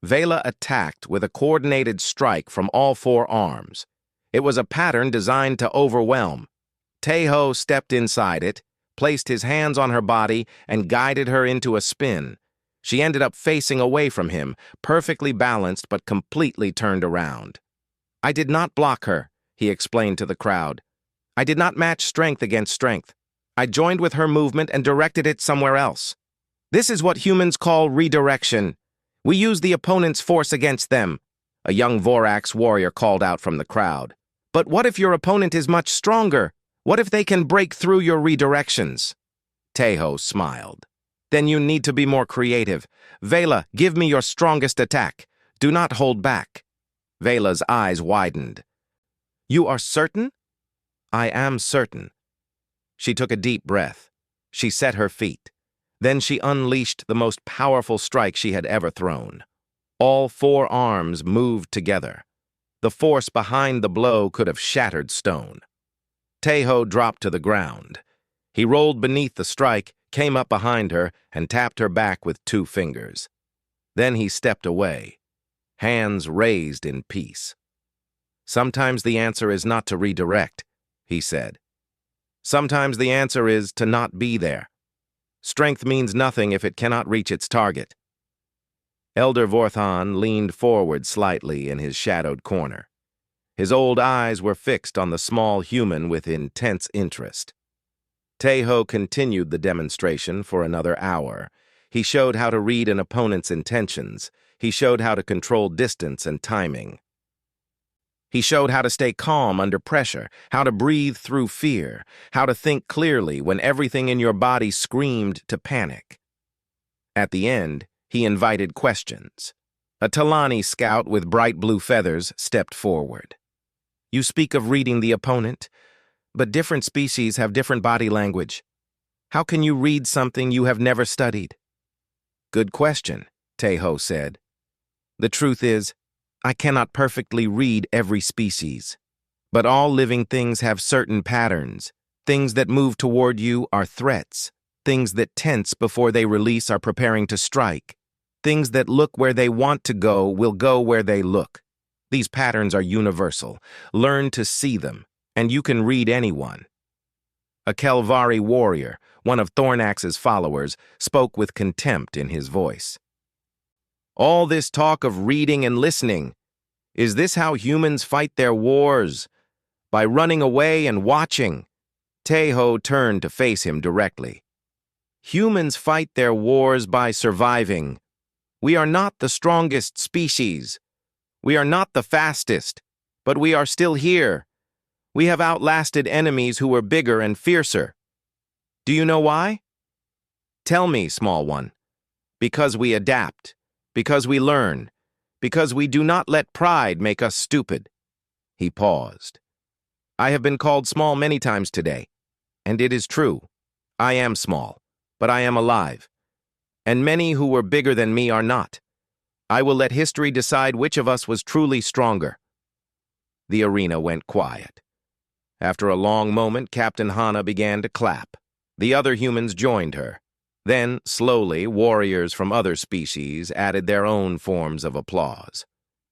Vela attacked with a coordinated strike from all four arms. It was a pattern designed to overwhelm. Teho stepped inside it, placed his hands on her body, and guided her into a spin. She ended up facing away from him, perfectly balanced but completely turned around. "I did not block her," he explained to the crowd. "I did not match strength against strength. I joined with her movement and directed it somewhere else. This is what humans call redirection. We use the opponent's force against them," a young Vorax warrior called out from the crowd. "But what if your opponent is much stronger? What if they can break through your redirections?" Teho smiled. "Then you need to be more creative. Vela, give me your strongest attack. Do not hold back." Vela's eyes widened. "You are certain?" "I am certain." She took a deep breath. She set her feet. Then she unleashed the most powerful strike she had ever thrown. All four arms moved together. The force behind the blow could have shattered stone. Teho dropped to the ground. He rolled beneath the strike, came up behind her, and tapped her back with 2 fingers. Then he stepped away, hands raised in peace. "Sometimes the answer is not to redirect," he said. "Sometimes the answer is to not be there. Strength means nothing if it cannot reach its target." Elder Vorthan leaned forward slightly in his shadowed corner. His old eyes were fixed on the small human with intense interest. Teho continued the demonstration for another hour. He showed how to read an opponent's intentions. He showed how to control distance and timing. He showed how to stay calm under pressure, how to breathe through fear, how to think clearly when everything in your body screamed to panic. At the end, he invited questions. A Talani scout with bright blue feathers stepped forward. "You speak of reading the opponent, but different species have different body language. How can you read something you have never studied?" "Good question," Teho said. "The truth is, I cannot perfectly read every species. But all living things have certain patterns. Things that move toward you are threats. Things that tense before they release are preparing to strike. Things that look where they want to go will go where they look. These patterns are universal. Learn to see them, and you can read anyone." A Kelvari warrior, one of Thornax's followers, spoke with contempt in his voice. "All this talk of reading and listening, is this how humans fight their wars? By running away and watching?" Teho turned to face him directly. "Humans fight their wars by surviving. We are not the strongest species. We are not the fastest, but we are still here. We have outlasted enemies who were bigger and fiercer. Do you know why? Tell me, small one. Because we adapt, because we learn, because we do not let pride make us stupid." He paused. "I have been called small many times today, and it is true. I am small, but I am alive. And many who were bigger than me are not. I will let history decide which of us was truly stronger." The arena went quiet. After a long moment, Captain Hana began to clap. The other humans joined her. Then, slowly, warriors from other species added their own forms of applause.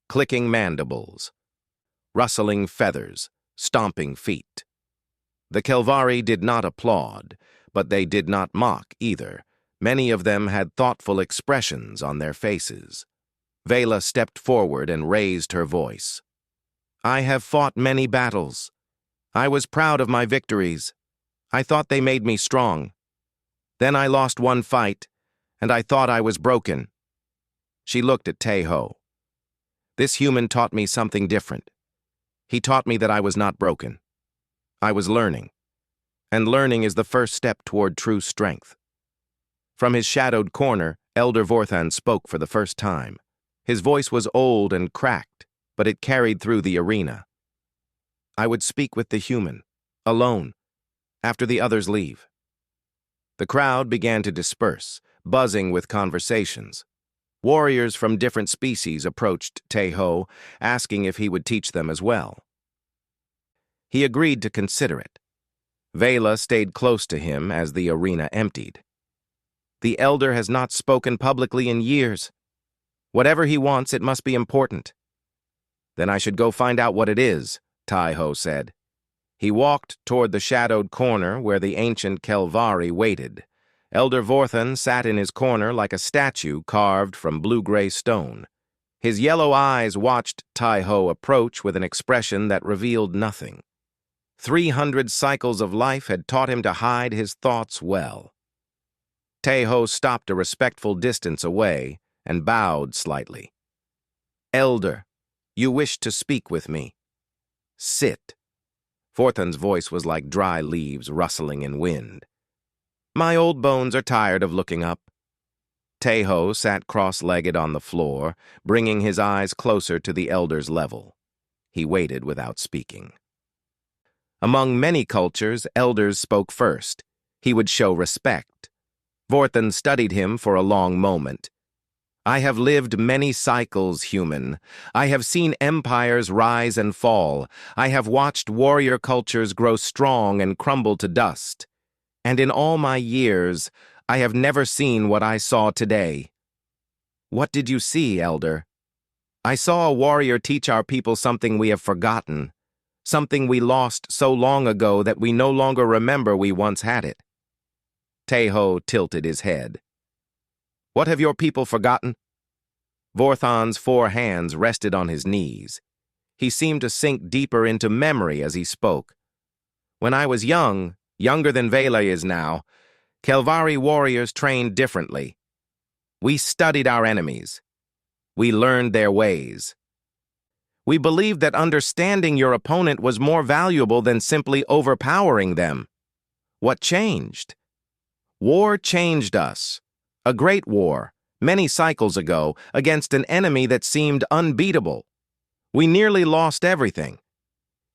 Clicking mandibles, rustling feathers, stomping feet. The Kelvari did not applaud, but they did not mock either. Many of them had thoughtful expressions on their faces. Vela stepped forward and raised her voice. "I have fought many battles. I was proud of my victories. I thought they made me strong. Then I lost one fight, and I thought I was broken." She looked at Teho. "This human taught me something different. He taught me that I was not broken. I was learning. And learning is the first step toward true strength." From his shadowed corner, Elder Vorthan spoke for the first time. His voice was old and cracked, but it carried through the arena. "I would speak with the human, alone. after the others leave. The crowd began to disperse, buzzing with conversations. Warriors from different species approached Tae-ho, asking if he would teach them as well. He agreed to consider it. Vela stayed close to him as the arena emptied. The elder has not spoken publicly in years. Whatever he wants, it must be important. Then I should go find out what it is, Tae-ho said. He walked toward the shadowed corner where the ancient Kelvari waited. Elder Vorthan sat in his corner like a statue carved from blue-gray stone. His yellow eyes watched Tae-ho approach with an expression that revealed nothing. 300 cycles of life had taught him to hide his thoughts well. Tae-ho stopped a respectful distance away and bowed slightly. "Elder, you wish to speak with me. Sit." Vorthan's voice was like dry leaves rustling in wind. "My old bones are tired of looking up." Tae-ho sat cross-legged on the floor, bringing his eyes closer to the elder's level. He waited without speaking. Among many cultures, elders spoke first. He would show respect. Vorthan studied him for a long moment. "I have lived many cycles, human. I have seen empires rise and fall. I have watched warrior cultures grow strong and crumble to dust. And in all my years, I have never seen what I saw today." "What did you see, Elder?" "I saw a warrior teach our people something we have forgotten, something we lost so long ago that we no longer remember we once had it." Tae-ho tilted his head. "What have your people forgotten?" Vorthan's 4 hands rested on his knees. He seemed to sink deeper into memory as he spoke. "When I was young, younger than Vela is now, Kelvari warriors trained differently. We studied our enemies. We learned their ways. We believed that understanding your opponent was more valuable than simply overpowering them. What changed? War changed us. A great war, many cycles ago, against an enemy that seemed unbeatable. We nearly lost everything.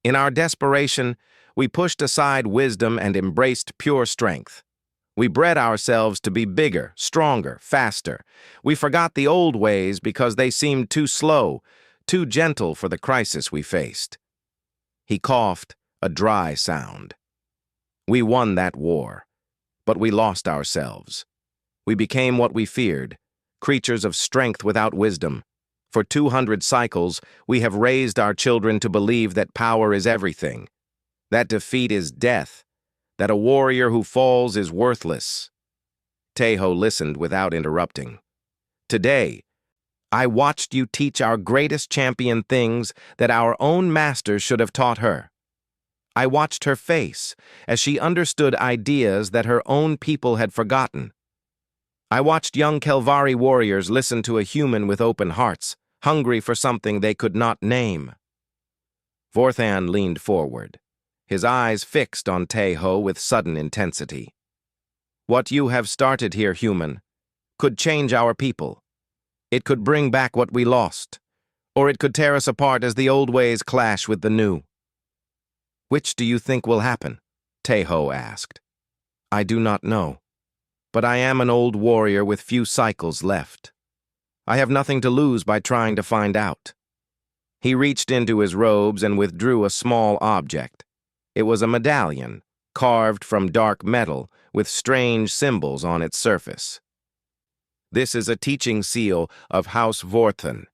In our desperation, we pushed aside wisdom and embraced pure strength. We bred ourselves to be bigger, stronger, faster. We forgot the old ways because they seemed too slow, too gentle for the crisis we faced." He coughed, a dry sound. "We won that war, but we lost ourselves. We became what we feared, creatures of strength without wisdom. For 200 cycles, we have raised our children to believe that power is everything, that defeat is death, that a warrior who falls is worthless." Tae-ho listened without interrupting. "Today, I watched you teach our greatest champion things that our own masters should have taught her. I watched her face as she understood ideas that her own people had forgotten. I watched young Kelvari warriors listen to a human with open hearts, hungry for something they could not name." Vorthan leaned forward, his eyes fixed on Tae-ho with sudden intensity. "What you have started here, human, could change our people. It could bring back what we lost, or it could tear us apart as the old ways clash with the new." "Which do you think will happen?" Tae-ho asked. "I do not know, but I am an old warrior with few cycles left. I have nothing to lose by trying to find out." He reached into his robes and withdrew a small object. It was a medallion, carved from dark metal, with strange symbols on its surface. "This is a teaching seal of House Vorthan.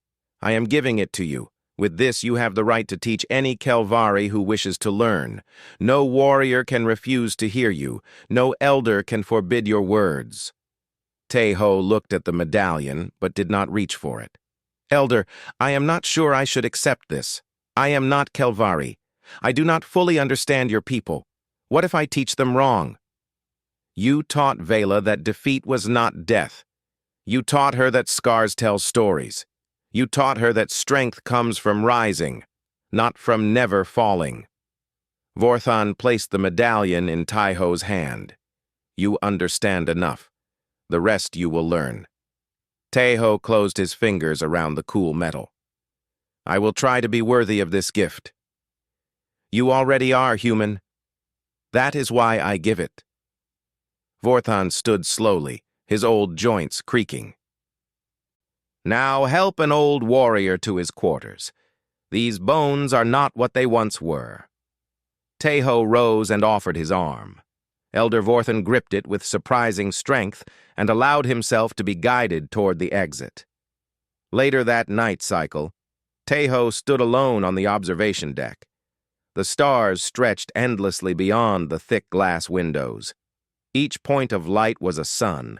I am giving it to you. With this, you have the right to teach any Kelvari who wishes to learn. No warrior can refuse to hear you. No elder can forbid your words." Tae-ho looked at the medallion, but did not reach for it. "Elder, I am not sure I should accept this. I am not Kelvari. I do not fully understand your people. What if I teach them wrong?" "You taught Vela that defeat was not death. You taught her that scars tell stories. You taught her that strength comes from rising, not from never falling." Vorthan placed the medallion in Tae-ho's hand. "You understand enough. The rest you will learn." Tae-ho closed his fingers around the cool metal. "I will try to be worthy of this gift." "You already are, human." That is why I give it. Vorthon stood slowly, his old joints creaking. Now help an old warrior to his quarters. These bones are not what they once were. Teho rose and offered his arm. Elder Vorthon gripped it with surprising strength and allowed himself to be guided toward the exit. Later that night cycle, Teho stood alone on the observation deck. The stars stretched endlessly beyond the thick glass windows. Each point of light was a sun.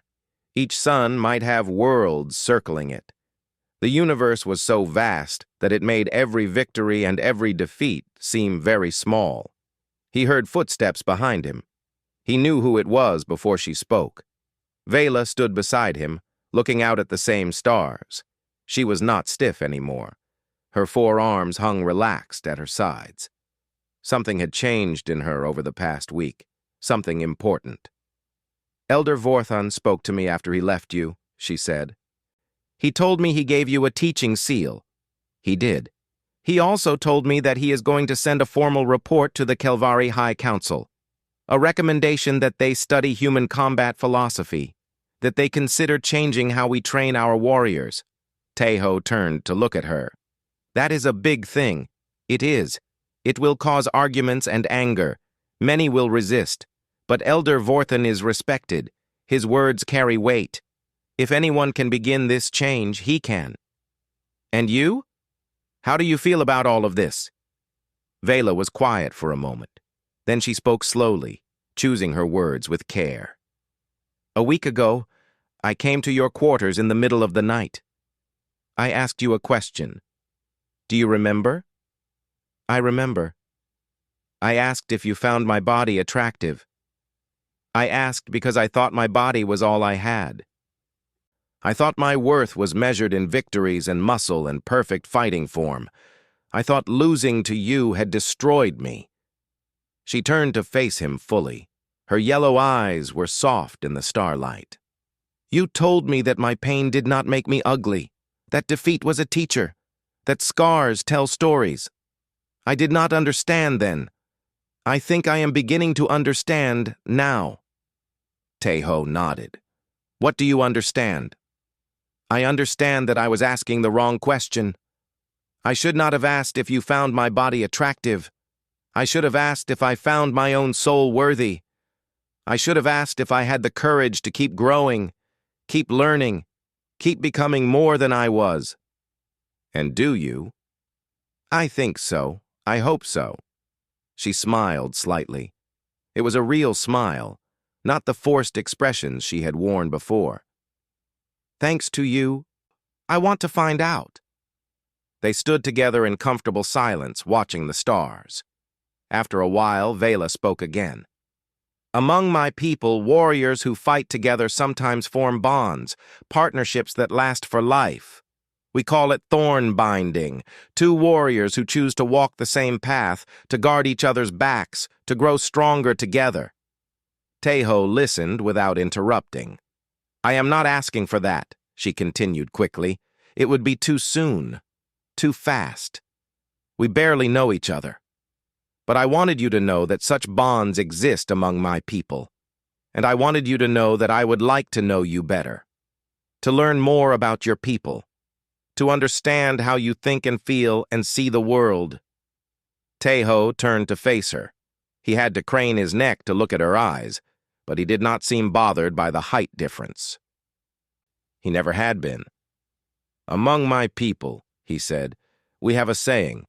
Each sun might have worlds circling it. The universe was so vast that it made every victory and every defeat seem very small. He heard footsteps behind him. He knew who it was before she spoke. Vela stood beside him, looking out at the same stars. She was not stiff anymore. Her forearms hung relaxed at her sides. Something had changed in her over the past week, something important. Elder Vorthon spoke to me after he left you, she said. He told me he gave you a teaching seal. He did. He also told me that he is going to send a formal report to the Kelvari High Council, a recommendation that they study human combat philosophy, that they consider changing how we train our warriors. Teho turned to look at her. That is a big thing. It is. It will cause arguments and anger. Many will resist. But Elder Vorthon is respected. His words carry weight. If anyone can begin this change, he can. And you? How do you feel about all of this? Vela was quiet for a moment. Then she spoke slowly, choosing her words with care. A week ago, I came to your quarters in the middle of the night. I asked you a question. Do you remember? I remember. I asked if you found my body attractive. I asked because I thought my body was all I had. I thought my worth was measured in victories and muscle and perfect fighting form. I thought losing to you had destroyed me. She turned to face him fully. Her yellow eyes were soft in the starlight. You told me that my pain did not make me ugly, that defeat was a teacher, that scars tell stories. I did not understand then. I think I am beginning to understand now. Teho nodded. What do you understand? I understand that I was asking the wrong question. I should not have asked if you found my body attractive. I should have asked if I found my own soul worthy. I should have asked if I had the courage to keep growing, keep learning, keep becoming more than I was. And do you? I think so. I hope so. She smiled slightly. It was a real smile, not the forced expressions she had worn before. Thanks to you, I want to find out. They stood together in comfortable silence, watching the stars. After a while, Vela spoke again. Among my people, warriors who fight together sometimes form bonds, partnerships that last for life. We call it thorn binding, two warriors who choose to walk the same path, to guard each other's backs, to grow stronger together. Teho listened without interrupting. I am not asking for that, she continued quickly. It would be too soon, too fast. We barely know each other. But I wanted you to know that such bonds exist among my people. And I wanted you to know that I would like to know you better, to learn more about your people, to understand how you think and feel and see the world. Teho turned to face her. He had to crane his neck to look at her eyes, but he did not seem bothered by the height difference. He never had been. Among my people, he said, we have a saying.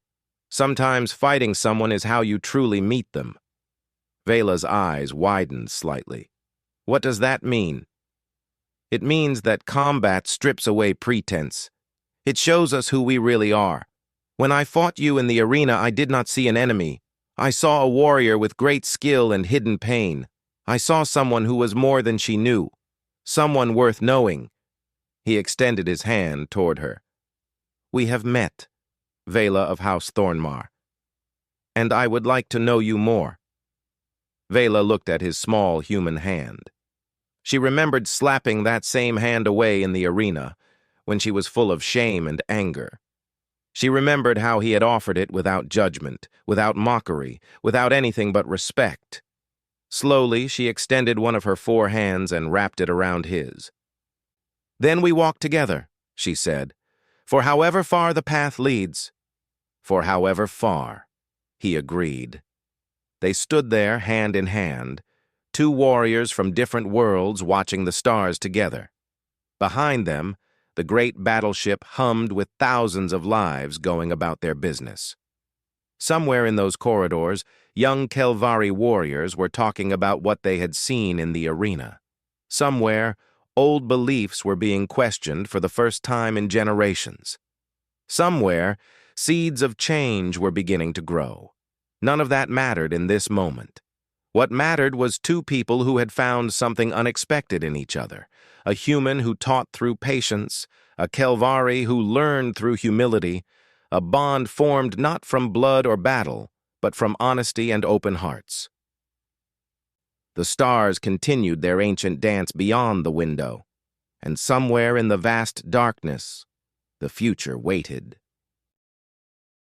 Sometimes fighting someone is how you truly meet them. Vela's eyes widened slightly. What does that mean? It means that combat strips away pretense. It shows us who we really are. When I fought you in the arena, I did not see an enemy. I saw a warrior with great skill and hidden pain. I saw someone who was more than she knew. Someone worth knowing. He extended his hand toward her. We have met, Vela of House Thornmar. And I would like to know you more. Vela looked at his small human hand. She remembered slapping that same hand away in the arena, when she was full of shame and anger. She remembered how he had offered it without judgment, without mockery, without anything but respect. Slowly, she extended one of her 4 hands and wrapped it around his. "Then we walk together," she said, "for however far the path leads." "For however far," he agreed. They stood there, hand in hand, 2 warriors from different worlds watching the stars together. Behind them, the great battleship hummed with thousands of lives going about their business. Somewhere in those corridors, young Kelvari warriors were talking about what they had seen in the arena. Somewhere, old beliefs were being questioned for the first time in generations. Somewhere, seeds of change were beginning to grow. None of that mattered in this moment. What mattered was 2 people who had found something unexpected in each other, a human who taught through patience, a Kelvari who learned through humility, a bond formed not from blood or battle, but from honesty and open hearts. The stars continued their ancient dance beyond the window, and somewhere in the vast darkness, the future waited.